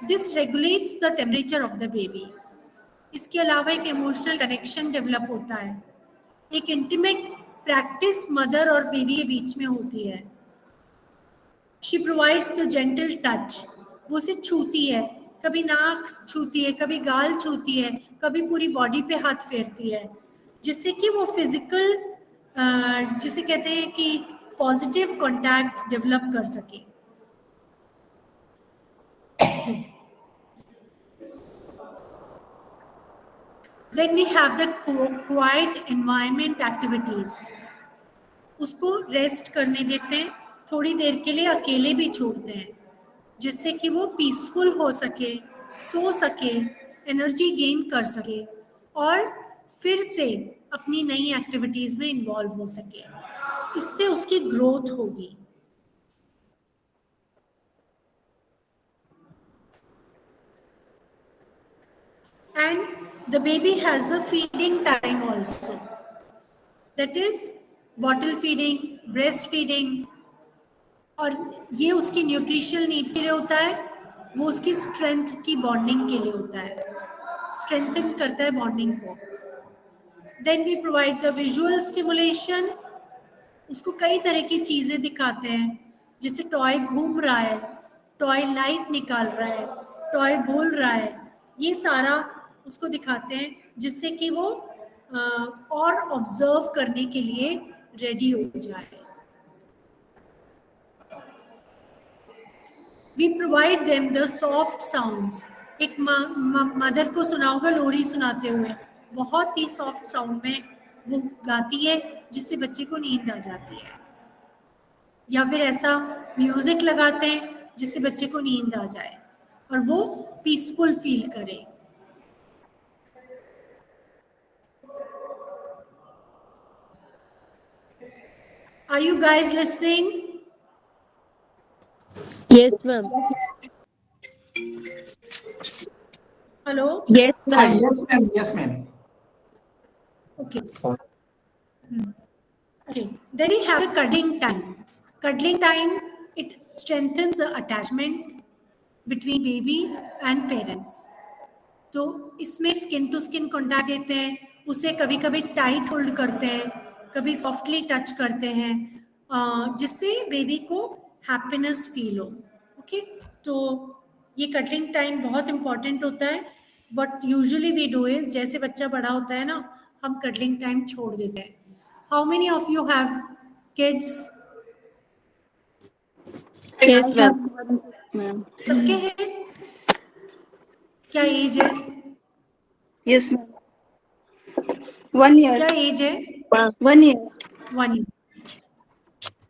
This regulates the temperature of the baby. इसके अलावा एक emotional connection develop होता है. एक intimate practice mother और baby के बीच में होती है. She provides the gentle touch. वो उसे छूती है, कभी नाक छूती है, कभी गाल छूती है, कभी पूरी बॉडी पे हाथ फेरती है, जिससे कि वो फिजिकल जिसे कहते हैं कि पॉजिटिव कॉन्टैक्ट डेवलप कर सके. Then we have the quiet environment activities. उसको रेस्ट करने देते हैं, थोड़ी देर के लिए अकेले भी छोड़ते हैं, जिससे कि वो पीसफुल हो सके, सो सके, एनर्जी गेन कर सके और फिर से अपनी नई एक्टिविटीज में इन्वॉल्व हो सके. इससे उसकी ग्रोथ होगी. And the baby has a feeding time also. That is bottle feeding, breastfeeding. और ये उसकी न्यूट्रिशनल नीड्स के लिए होता है, वो उसकी स्ट्रेंथ की बॉन्डिंग के लिए होता है, स्ट्रेंथन करता है बॉन्डिंग को. Then we provide the visual stimulation. उसको कई तरह की चीज़ें दिखाते हैं, जैसे टॉय घूम रहा है, टॉय लाइट निकाल रहा है, टॉय बोल रहा है. ये सारा उसको दिखाते हैं जिससे कि वो और ऑब्जर्व करने के लिए रेडी हो जाए. We provide them the soft sounds. एक मदर को सुना होगा लोरी सुनाते हुए, बहुत ही सॉफ्ट साउंड में वो गाती है, जिससे बच्चे को नींद आ जाती है. या फिर ऐसा म्यूजिक लगाते हैं जिससे बच्चे को नींद आ जाए और वो पीसफुल फील करे. Are you guys listening? Yes, ma'am. Hello? Yes, Hi, ma'am. yes, ma'am. Yes, ma'am. Okay. Okay. Then we have the cuddling time. Cuddling time, it strengthens the attachment between baby and parents. तो इसमें skin to skin contact देते हैं, उसे कभी कभी tight hold करते हैं, कभी सॉफ्टली टच करते हैं, जिससे बेबी को हैप्पीनेस फील हो. ओके, तो ये कटलिंग टाइम बहुत इंपॉर्टेंट होता है. What usually we do is, जैसे बच्चा बड़ा होता है ना, हम कटलिंग टाइम छोड़ देते हैं. How many of you have kids? Yes, ma'am. Ma'am. सबके हैं? क्या एज है? Yes ma'am. 1 year. क्या एज है? 1 year. 1 year.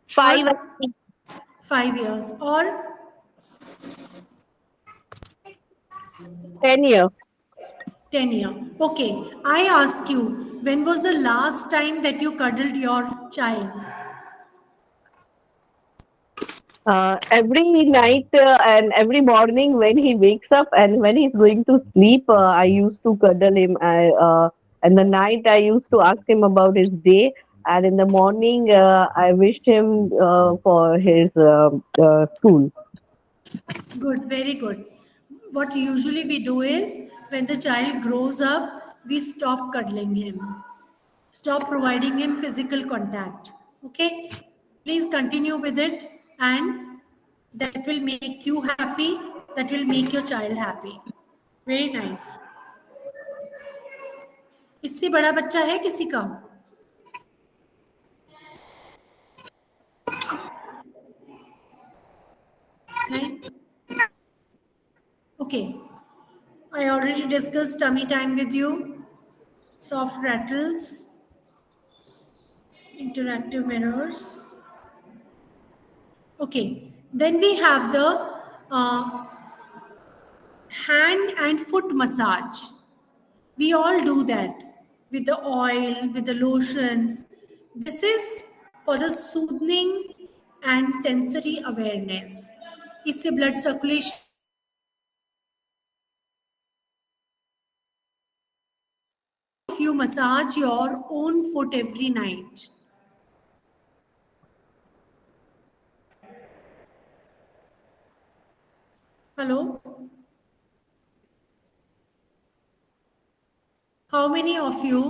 5. 5 years. और 10 year. 10 year. Okay, I ask you, when was the last time that you cuddled your child? Every night and every morning when he wakes up and when he's going to sleep, I used to cuddle him. In the night, I used to ask him about his day, and in the morning, I wished him for his school. Good, very good. What usually we do is, when the child grows up, we stop cuddling him, stop providing him physical contact. Okay, please continue with it, and that will make you happy, that will make your child happy. Very nice. इससे बड़ा बच्चा है किसी का? नहीं? Okay, I already discussed tummy time with you, soft rattles, interactive mirrors. Okay, then we have the hand and foot massage. We all do that with the oil, with the lotions. This is for the soothing and sensory awareness. इससे blood circulation if you massage your own foot every night. Hello? How many of you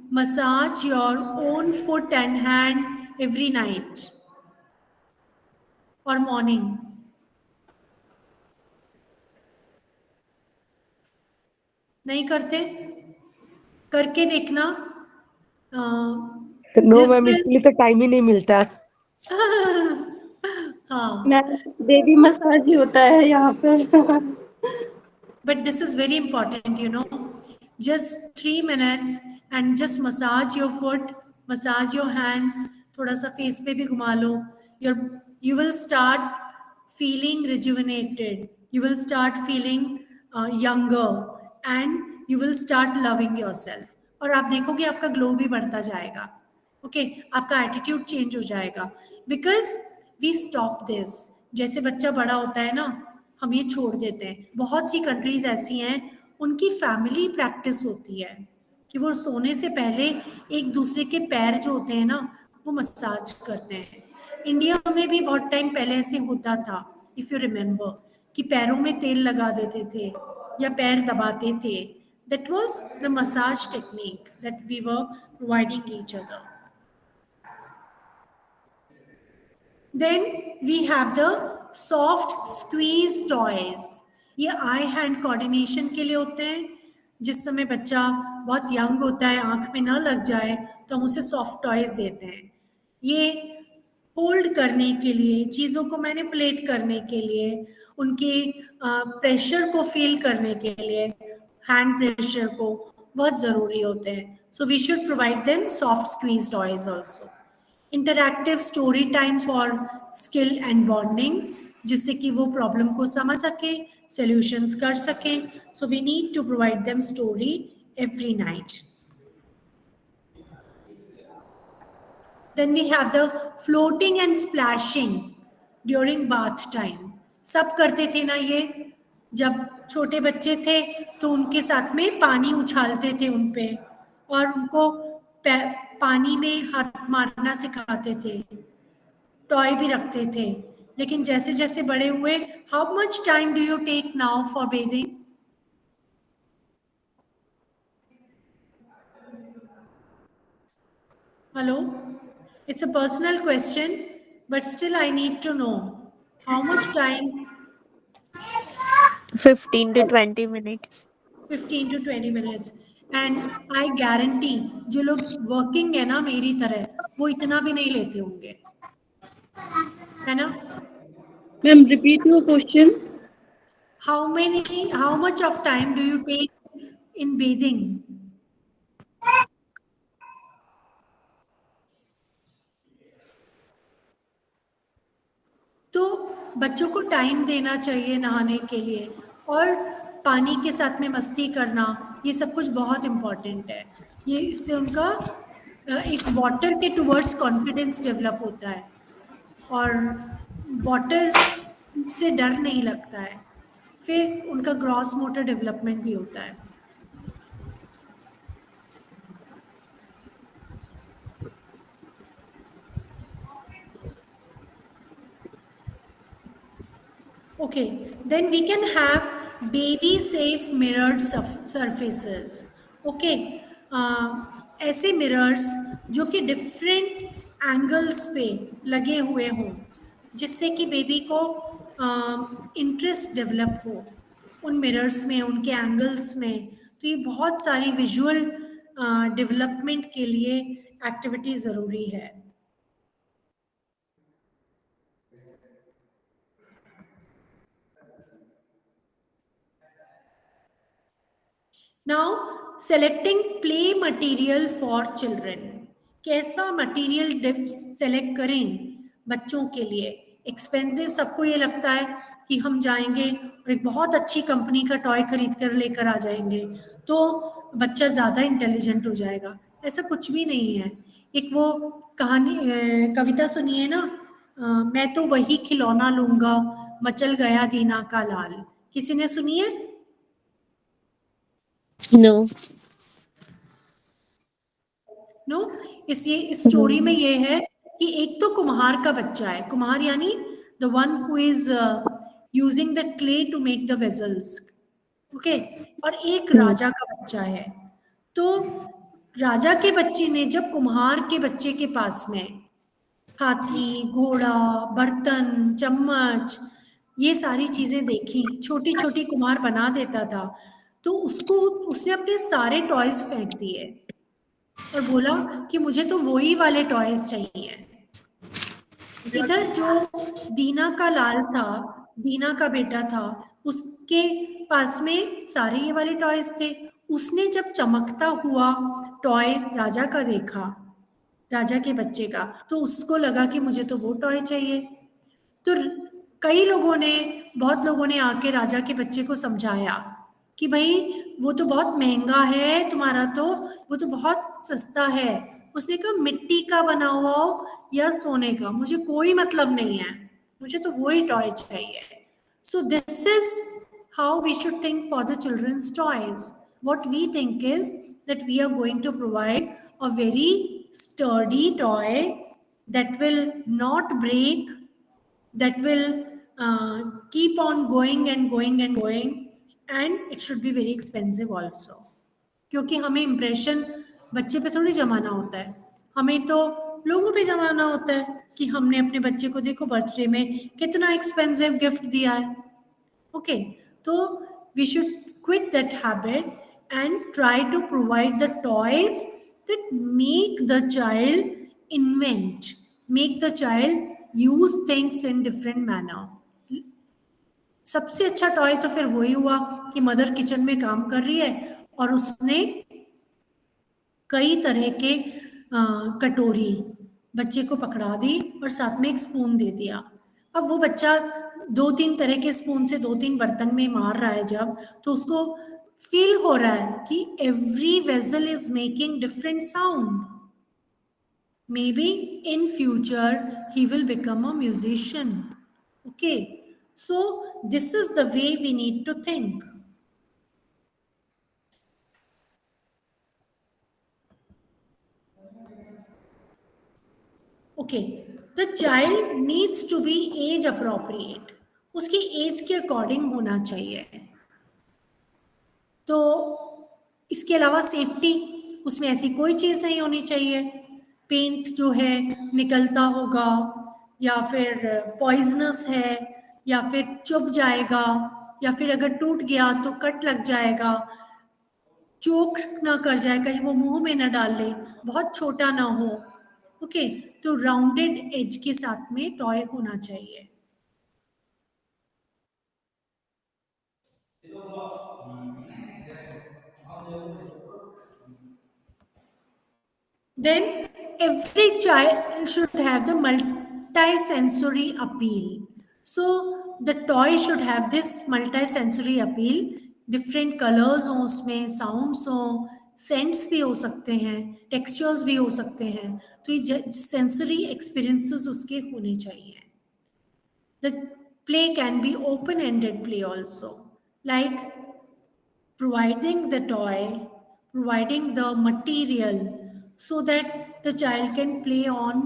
massage your own foot and hand every night or morning? नहीं करते? करके देखना. No This ma'am, will- इसके लिए तो time ही नहीं मिलता. हाँ. मैम बेबी मसाज ही होता है यहाँ पर. But this is very important, you know. Just 3 minutes and just massage your foot, massage your hands. थोड़ा सा face पे भी घुमा लो. You will start feeling rejuvenated. You will start feeling younger and you will start loving yourself. और आप देखोगे आपका glow भी बढ़ता जाएगा. ओके आपका एटीट्यूड चेंज हो जाएगा. Because we stop this. जैसे बच्चा बड़ा होता है ना, हम ये छोड़ देते हैं. बहुत सी कंट्रीज ऐसी हैं उनकी फैमिली प्रैक्टिस होती है कि वो सोने से पहले एक दूसरे के पैर जो होते हैं ना वो मसाज करते हैं. इंडिया में भी बहुत टाइम पहले ऐसे होता था, इफ यू रिमेम्बर, कि पैरों में तेल लगा देते थे या पैर दबाते थे. That was the massage technique that we were providing each other. Then we have the soft squeeze toys. ये आई हैंड कोऑर्डिनेशन के लिए होते हैं. जिस समय बच्चा बहुत यंग होता है, आंख में ना लग जाए, तो हम उसे सॉफ्ट टॉयज देते हैं. ये होल्ड करने के लिए, चीज़ों को मैनिपुलेट करने के लिए, उनके प्रेशर को फील करने के लिए, हैंड प्रेशर को बहुत ज़रूरी होते हैं. So we should provide them soft squeeze toys also. Interactive story time for skill and bonding, जिससे कि वो प्रॉब्लम को समझ सके, सॉल्यूशंस कर सकें. So we need to provide them story every night. Then we have the floating and splashing during bath time. सब करते थे ना ये. जब छोटे बच्चे थे तो उनके साथ में पानी उछालते थे उन पे और उनको पानी में हाथ मारना सिखाते थे, टॉय भी रखते थे. लेकिन जैसे जैसे बड़े हुए, how much time do you take now for bathing? Hello, it's a personal question but still I need to know how much time. 15 to 20 minutes. 15 to 20 minutes. And I guarantee जो लोग वर्किंग है ना मेरी तरह, वो इतना भी नहीं लेते होंगे, है ना. Ma'am repeat your question. how much of time do you take in bathing? तो बच्चों को टाइम देना चाहिए नहाने के लिए, और पानी के साथ में मस्ती करना, ये सब कुछ बहुत इम्पॉर्टेंट है. ये इससे उनका एक वाटर के टुवर्ड्स कॉन्फिडेंस डेवलप होता है और वाटर से डर नहीं लगता है. फिर उनका ग्रॉस मोटर डेवलपमेंट भी होता है. Okay, then we can have baby safe mirrored surfaces. Okay, ऐसे मिरर्स जो कि डिफरेंट एंगल्स पे लगे हुए हों, जिससे कि बेबी को इंटरेस्ट डेवलप हो उन मिरर्स में, उनके एंगल्स में. तो ये बहुत सारी विजुअल डेवलपमेंट के लिए एक्टिविटी ज़रूरी है. Now, selecting play material for children. कैसा मटेरियल सेलेक्ट करें बच्चों के लिए? एक्सपेंसिव सबको ये लगता है कि हम जाएंगे और एक बहुत अच्छी कंपनी का टॉय खरीद कर लेकर आ जाएंगे तो बच्चा ज़्यादा इंटेलिजेंट हो जाएगा. ऐसा कुछ भी नहीं है. एक वो कहानी कविता सुनिए ना, मैं तो वही खिलौना लूंगा, मचल गया दीना का लाल। किसी ने सुनी है? No. नो, इस स्टोरी में ये है कि एक तो कुम्हार का बच्चा है, कुम्हार यानी the one who is using the clay to make the vessels, okay, और एक राजा का बच्चा है। तो राजा के बच्चे ने जब कुम्हार के बच्चे के पास में हाथी, घोड़ा, बर्तन, चम्मच, ये सारी चीजें देखी, छोटी छोटी कुम्हार बना देता था, तो उसने अपने सारे टॉयज फेंक दिए और बोला कि मुझे तो वही वाले टॉयज चाहिए। इधर जो दीना का लाल था, दीना का बेटा था, उसके पास में सारे ये वाले टॉयज थे। उसने जब चमकता हुआ टॉय राजा का देखा, राजा के बच्चे का, तो उसको लगा कि मुझे तो वो टॉय चाहिए। तो कई लोगों ने, बहुत लोगों ने आके राजा के बच्चे को समझाया कि भाई वो तो बहुत महंगा है तुम्हारा, तो वो तो बहुत सस्ता है। उसने कहा मिट्टी का बना हुआ हो या सोने का, मुझे कोई मतलब नहीं है, मुझे तो वही टॉय चाहिए। So this is how we should think for the children's toys. What we think is that we are going to provide a very sturdy toy that will not break, that will keep on going and going and going, and it should be very expensive also. क्योंकि हमें impression बच्चे पे थोड़ी जमाना होता है, हमें तो लोगों पे जमाना होता है कि हमने अपने बच्चे को देखो बर्थडे में कितना एक्सपेंसिव गिफ्ट दिया है। ओके, तो we should quit that habit and try to provide the toys that make the child invent, make the child use things in different manner. सबसे अच्छा टॉय तो फिर वही हुआ कि मदर किचन में काम कर रही है और उसने कई तरह के कटोरी बच्चे को पकड़ा दी और साथ में एक स्पून दे दिया। अब वो बच्चा 2-3 तरह के स्पून से 2-3 बर्तन में मार रहा है जब, तो उसको फील हो रहा है कि every vessel is making different sound. Maybe in future he will become a musician. Okay, so this is the way we need to think. Okay, the child needs to be age appropriate. उसकी as के according होना चाहिए। तो इसके अलावा safety, उसमें ऐसी कोई चीज़ नहीं होनी चाहिए, पेंट जो है निकलता होगा या फिर पॉइजनस है या फिर चुभ जाएगा या फिर अगर टूट गया तो कट लग जाएगा, चोक ना कर जाए, कहीं वो मुंह में ना डाल ले, बहुत छोटा ना हो। ओके, तो राउंडेड एज के साथ में टॉय होना चाहिए। Then every child should have the multi-sensory appeal. So the toy should have this multi-sensory appeal. Different colors हो उसमें, sounds हो, scents भी हो सकते हैं, textures भी हो सकते हैं, तो ये sensory experiences उसके होने चाहिए। The play can be open-ended play also, like providing the toy, providing the material so that the child can play on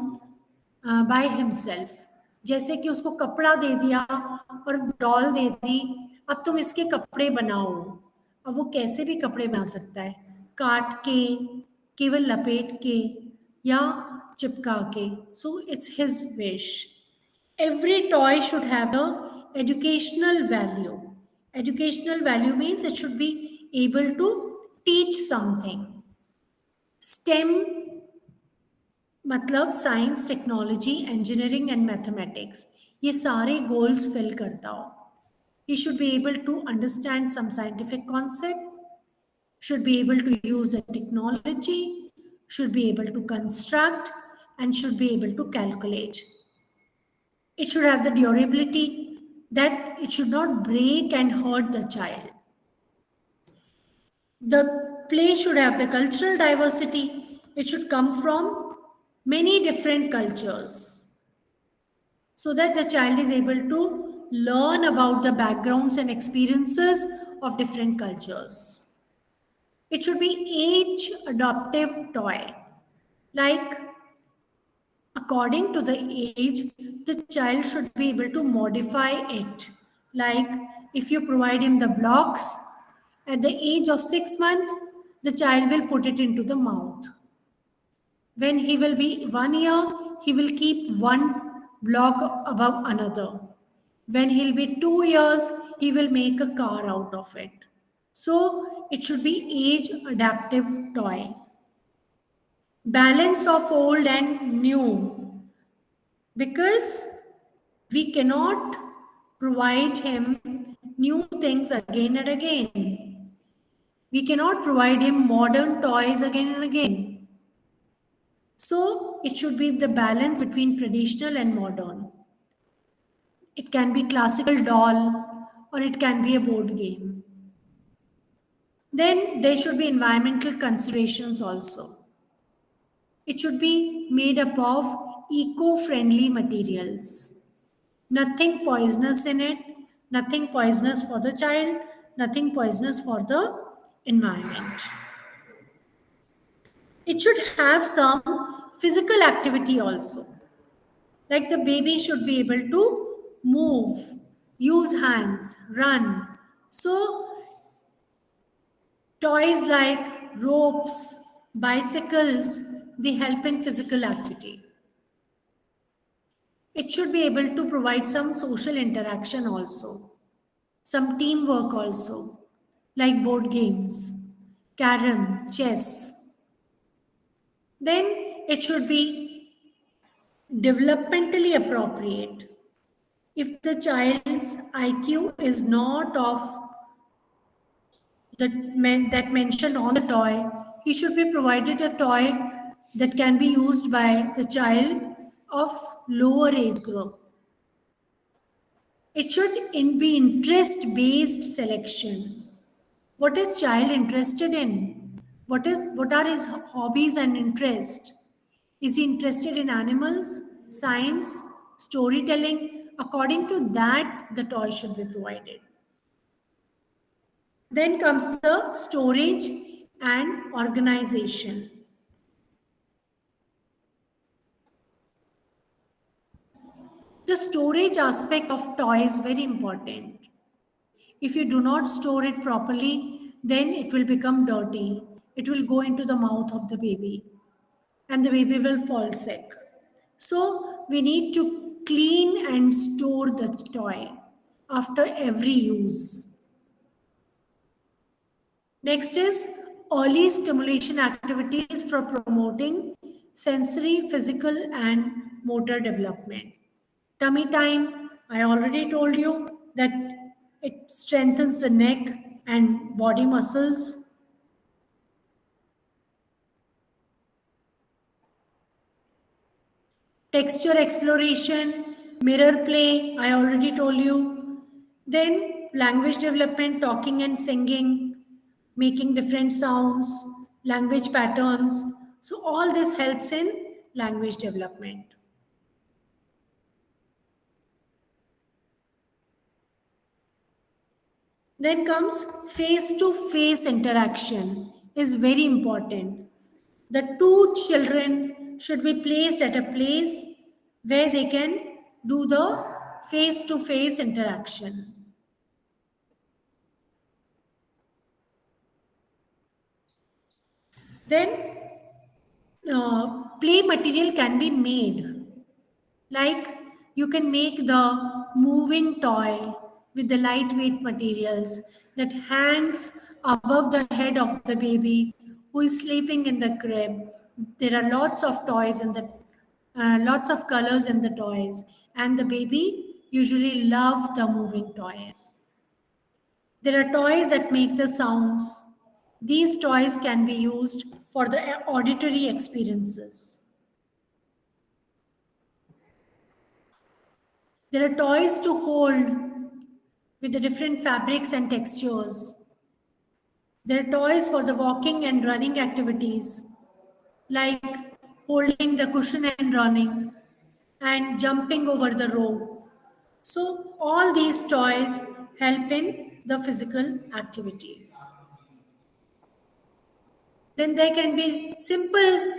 by himself. जैसे कि उसको कपड़ा दे दिया और डॉल दे दी, अब तुम इसके कपड़े बनाओ। अब वो कैसे भी कपड़े बना सकता है, काट के, केवल लपेट के या चिपका के। So it's his wish. Every toy should have the educational value. Educational value means it should be able to teach something. STEM मतलब science, technology, engineering and mathematics, ये सारे गोल्स फिल करता हो। He should be able to understand some scientific concept, should be able to use the technology, should be able to construct, and should be able to calculate. It should have the durability, that it should not break and hurt the child. The play should have the cultural diversity. It should come from many different cultures, so that the child is able to learn about the backgrounds and experiences of different cultures. It should be age adaptive toy. Like, according to the age, the child should be able to modify it. Like, if you provide him the blocks, at the age of 6 months, the child will put it into the mouth. When he will be 1 year, he will keep one block above another. When he'll be 2 years, he will make a car out of it. So it should be age adaptive toy. Balance of old and new, because we cannot provide him new things again and again. We cannot provide him modern toys again and again. So it should be the balance between traditional and modern. It can be classical doll or it can be a board game. Then there should be environmental considerations also. It should be made up of eco-friendly materials. Nothing poisonous in it, nothing poisonous for the child, nothing poisonous for the environment. It should have some physical activity also. Like, the baby should be able to move, use hands, run. So toys like ropes, bicycles, they help in physical activity. It should be able to provide some social interaction also, some teamwork also, like board games, carom, chess. Then it should be developmentally appropriate. If the child's IQ is not of that mentioned on the toy, he should be provided a toy that can be used by the child of lower age group. It should be interest-based selection. What is child interested in? What are his hobbies and interests? Is he interested in animals, science, storytelling? According to that, the toy should be provided. Then comes the storage and organization. The storage aspect of toy is very important. If you do not store it properly, then it will become dirty. It will go into the mouth of the baby and the baby will fall sick. So we need to clean and store the toy after every use. Next is early stimulation activities for promoting sensory, physical, and motor development. Tummy time, I already told you that it strengthens the neck and body muscles. Texture exploration, mirror play, I already told you. Then language development, talking and singing, making different sounds, language patterns. So all this helps in language development. Then comes face-to-face interaction is very important. The two children should be placed at a place where they can do the face-to-face interaction. Then play material can be made. Like, you can make the moving toy with the lightweight materials that hangs above the head of the baby who is sleeping in the crib. There are lots of toys in the lots of colors in the toys, and the baby usually love the moving toys. There are toys that make the sounds. These toys can be used for the auditory experiences. There are toys to hold with the different fabrics and textures. There are toys for the walking and running activities, like holding the cushion and running, and jumping over the rope. So, all these toys help in the physical activities. Then there can be simple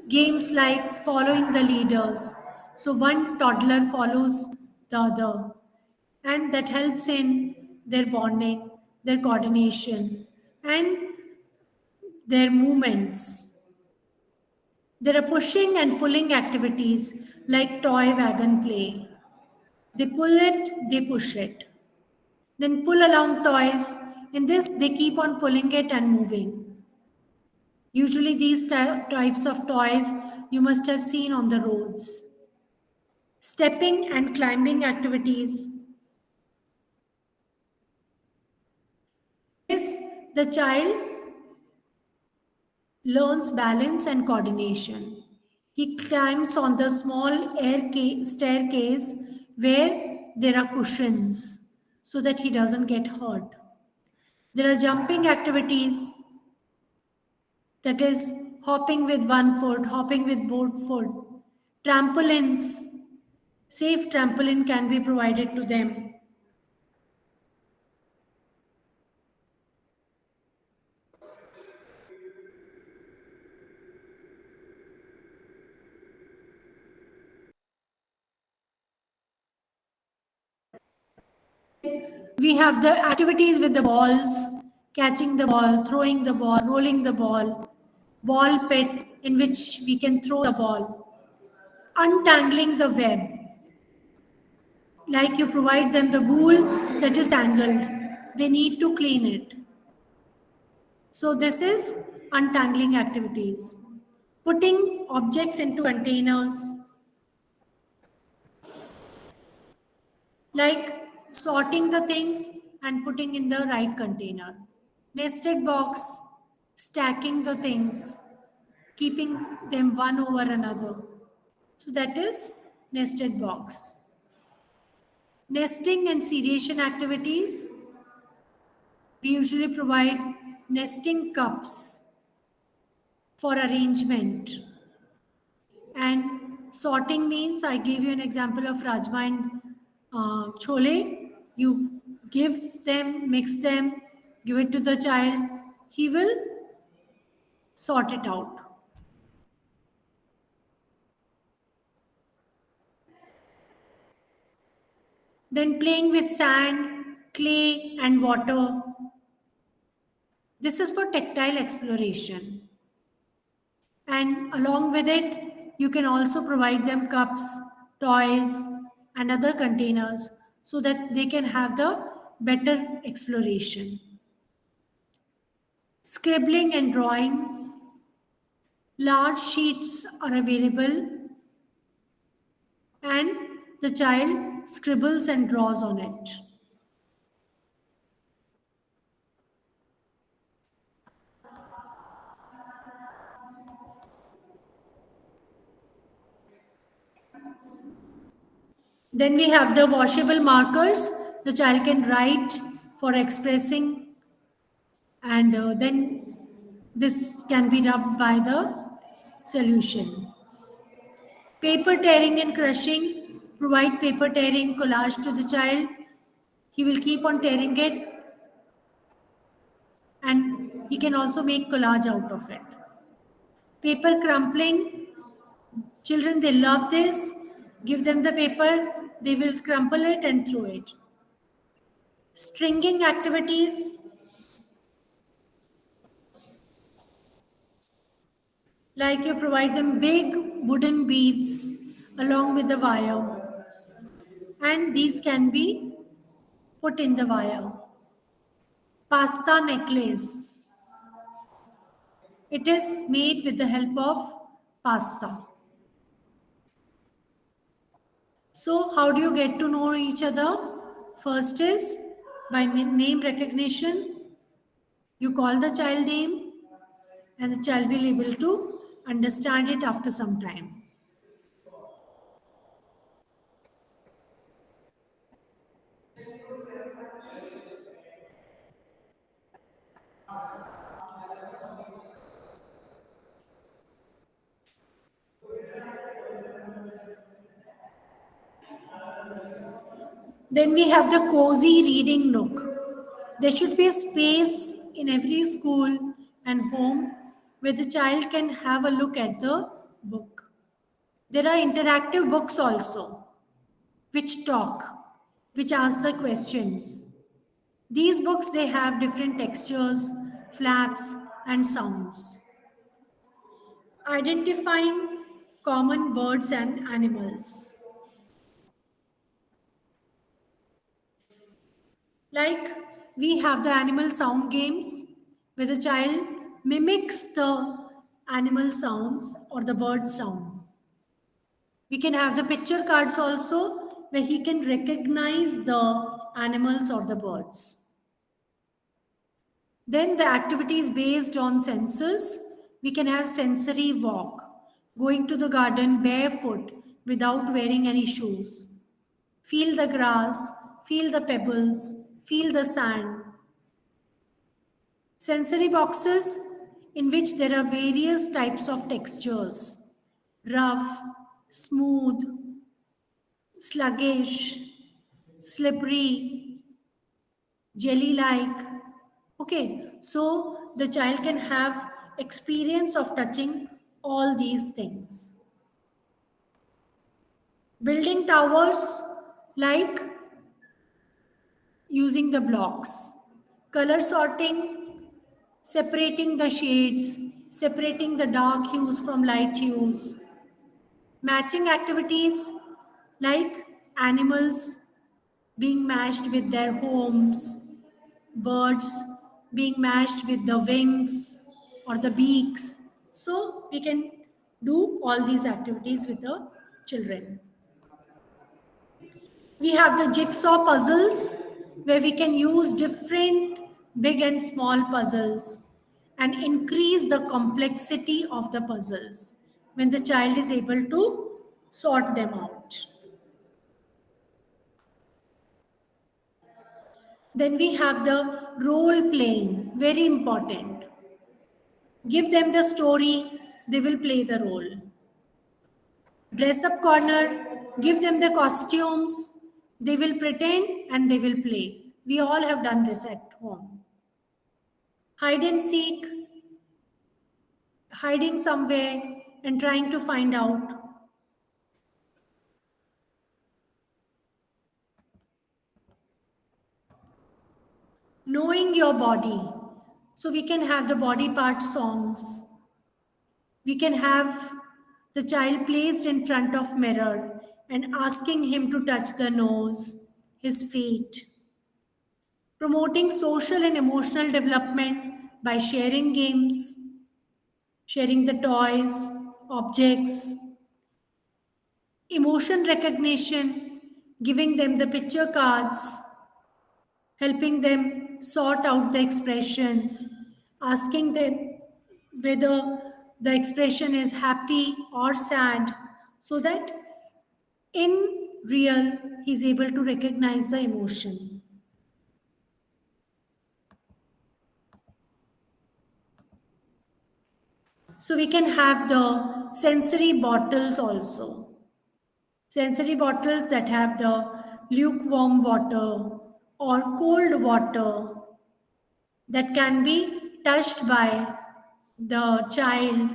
games like following the leaders. So, one toddler follows the other, and that helps in their bonding, their coordination, and their movements. There are pushing and pulling activities like toy wagon play. They pull it, they push it. Then pull along toys. In this, they keep on pulling it and moving. Usually, these types of toys you must have seen on the roads. Stepping and climbing activities. Yes, the child learns balance and coordination. He climbs on the small staircase where there are cushions so that he doesn't get hurt. There are jumping activities, that is, hopping with one foot, hopping with both foot. Trampolines, safe trampoline can be provided to them. We have the activities with the balls, catching the ball, throwing the ball, rolling the ball pit in which we can throw the ball, untangling the web. Like you provide them the wool that is tangled, they need to clean it. So, this is untangling activities. Putting objects into containers, like sorting the things and putting in the right container. Nested box, stacking the things, keeping them one over another. So that is nested box. Nesting and seriation activities, we usually provide nesting cups for arrangement. And sorting means, I gave you an example of rajma and chole. You give them, mix them, give it to the child. He will sort it out. Then playing with sand, clay, and water. This is for tactile exploration. And along with it, you can also provide them cups, toys, and other containers so that they can have the better exploration. Scribbling and drawing. Large sheets are available, and the child scribbles and draws on it. Then we have the washable markers. The child can write for expressing, and then this can be rubbed by the solution. Paper tearing and crushing. Provide paper tearing collage to the child. He will keep on tearing it, and he can also make collage out of it. Paper crumpling. Children, they love this. Give them the paper, they will crumple it and throw it. Stringing activities, like you provide them big wooden beads along with the wire, and these can be put in the wire. Pasta necklace. It is made with the help of pasta. So, how do you get to know each other? First is by name recognition. You call the child name, and the child will be able to understand it after some time. Then we have the cozy reading nook. There should be a space in every school and home where the child can have a look at the book. There are interactive books also, which talk, which answer questions. These books, they have different textures, flaps, and sounds. Identifying common birds and animals. Like we have the animal sound games where the child mimics the animal sounds or the bird sound. We can have the picture cards also where he can recognize the animals or the birds. Then the activities based on senses, we can have sensory walk, going to the garden barefoot without wearing any shoes. Feel the grass, feel the pebbles, feel the sand. Sensory boxes in which there are various types of textures, rough, smooth, sluggish, slippery, jelly like. Okay, so the child can have experience of touching all these things. Building towers like using the blocks. Color sorting, separating the shades, separating the dark hues from light hues. Matching activities like animals being matched with their homes, birds being matched with the wings or the beaks. So we can do all these activities with the children. We have the jigsaw puzzles where we can use different big and small puzzles and increase the complexity of the puzzles when the child is able to sort them out. Then we have the role playing, very important. Give them the story, they will play the role. Dress up corner, give them the costumes, they will pretend and they will play. We all have done this at home. Hide and seek, hiding somewhere and trying to find out. Knowing your body. So we can have the body part songs. We can have the child placed in front of mirror and asking him to touch the nose, his feet. Promoting social and emotional development by sharing games, sharing the toys, objects, emotion recognition, giving them the picture cards, helping them sort out the expressions, asking them whether the expression is happy or sad, so that in real he's able to recognize the emotion. So we can have the sensory bottles also. Sensory bottles that have the lukewarm water or cold water that can be touched by the child,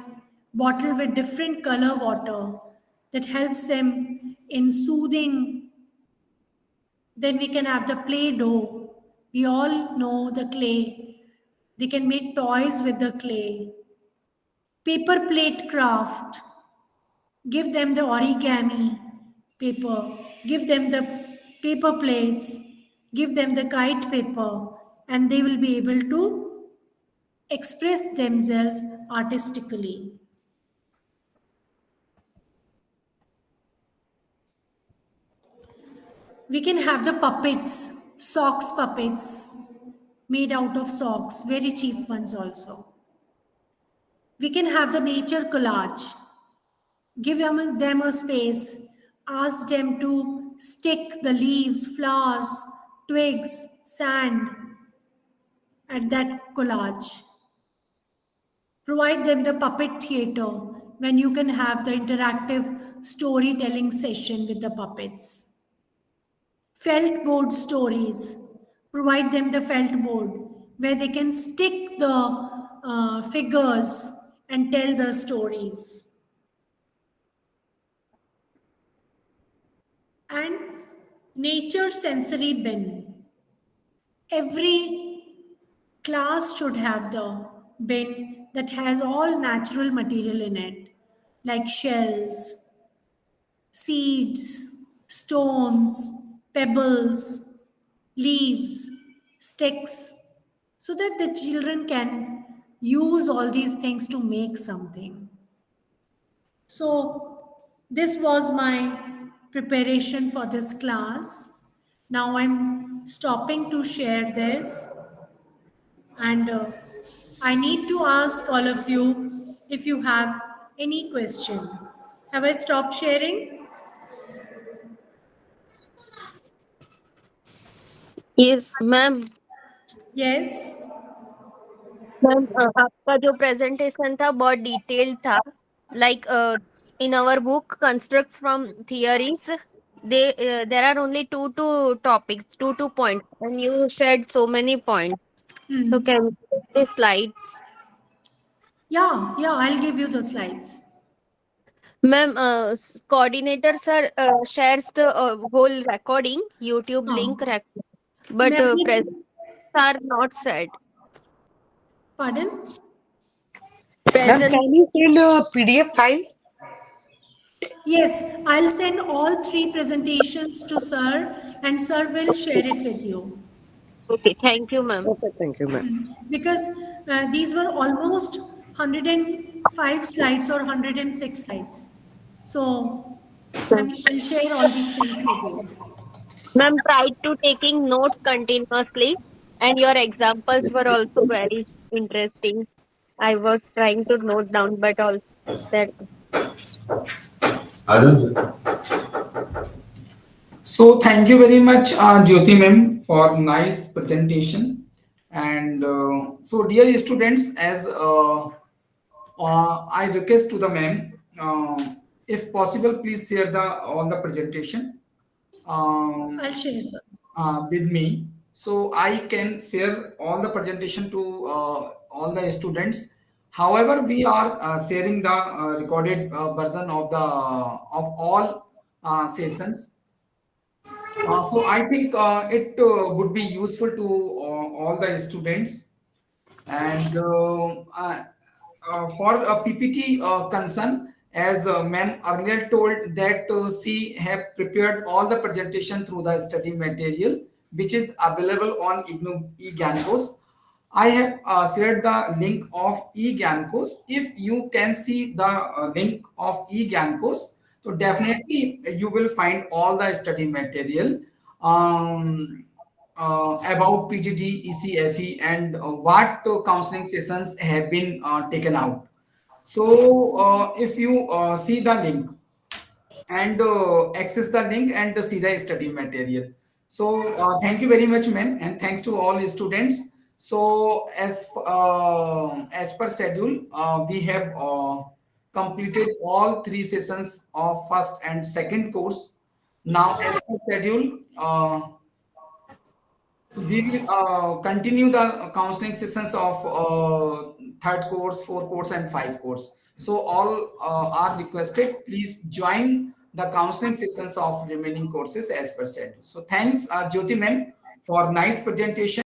bottle with different color water that helps them in soothing. Then we can have the play doh. We all know the clay. They can make toys with the clay. Paper plate craft. Give them the origami paper. Give them the paper plates. Give them the kite paper. And they will be able to express themselves artistically. We can have the puppets, socks puppets made out of socks, very cheap ones also. We can have the nature collage. Give them a space. Ask them to stick the leaves, flowers, twigs, sand at that collage. Provide them the puppet theater when you can have the interactive storytelling session with the puppets. felt board stories. Provide them the felt board where they can stick the figures and tell the stories. And nature sensory bin. Every class should have the bin that has all natural material in it, like shells, seeds, stones, pebbles, leaves, sticks, so that the children can use all these things to make something. So, this was my preparation for this class. Now I'm stopping to share this, and I need to ask all of you if you have any question. Have I stopped sharing? Yes, ma'am Yes. Ma'am आपका जो presentation था बहुत detailed था like in our book constructs from theories they there are only two points and you shared so many points so can you give the slides Yeah, I'll give you the slides. ma'am coordinator sir shares the whole recording YouTube हाँ, link but मैं अपनी presents are not shared pardon? present Ma'am, can you send a PDF file? Yes, I'll send all 3 presentations to sir and sir will share it with you. okay thank you ma'am Okay, thank you, ma'am. Because these were almost 105 slides or 106 slides. So I'll share all these things with you. ma'am tried to taking notes continuously and your examples were also very interesting I was trying to note down but also that So thank you very much, Jyoti ma'am, for nice presentation. And so, dear students, as I request to the ma'am, if possible, please share the all the presentation I'll share, sir. with me, so I can share all the presentation to all the students. However, we are sharing the recorded version of the of all sessions. So I think it would be useful to all the students. And for a PPT concern, as ma'am earlier told that she have prepared all the presentation through the study material, which is available on IGNOU eGyankos. I have shared the link of eGyankos. If you can see the link of eGyankos, so definitely you will find all the study material about PGD, ECFE, and what counseling sessions have been taken out. So if you see the link and access the link and see the study material. So thank you very much, ma'am, and thanks to all students. So as per schedule, we have completed all 3 sessions of first and second course. Now, as per schedule, we will continue the counseling sessions of third course, fourth course, and 5 course. So all are requested. Please join the counseling sessions of remaining courses as per schedule. So thanks, Jyoti ma'am, for nice presentation.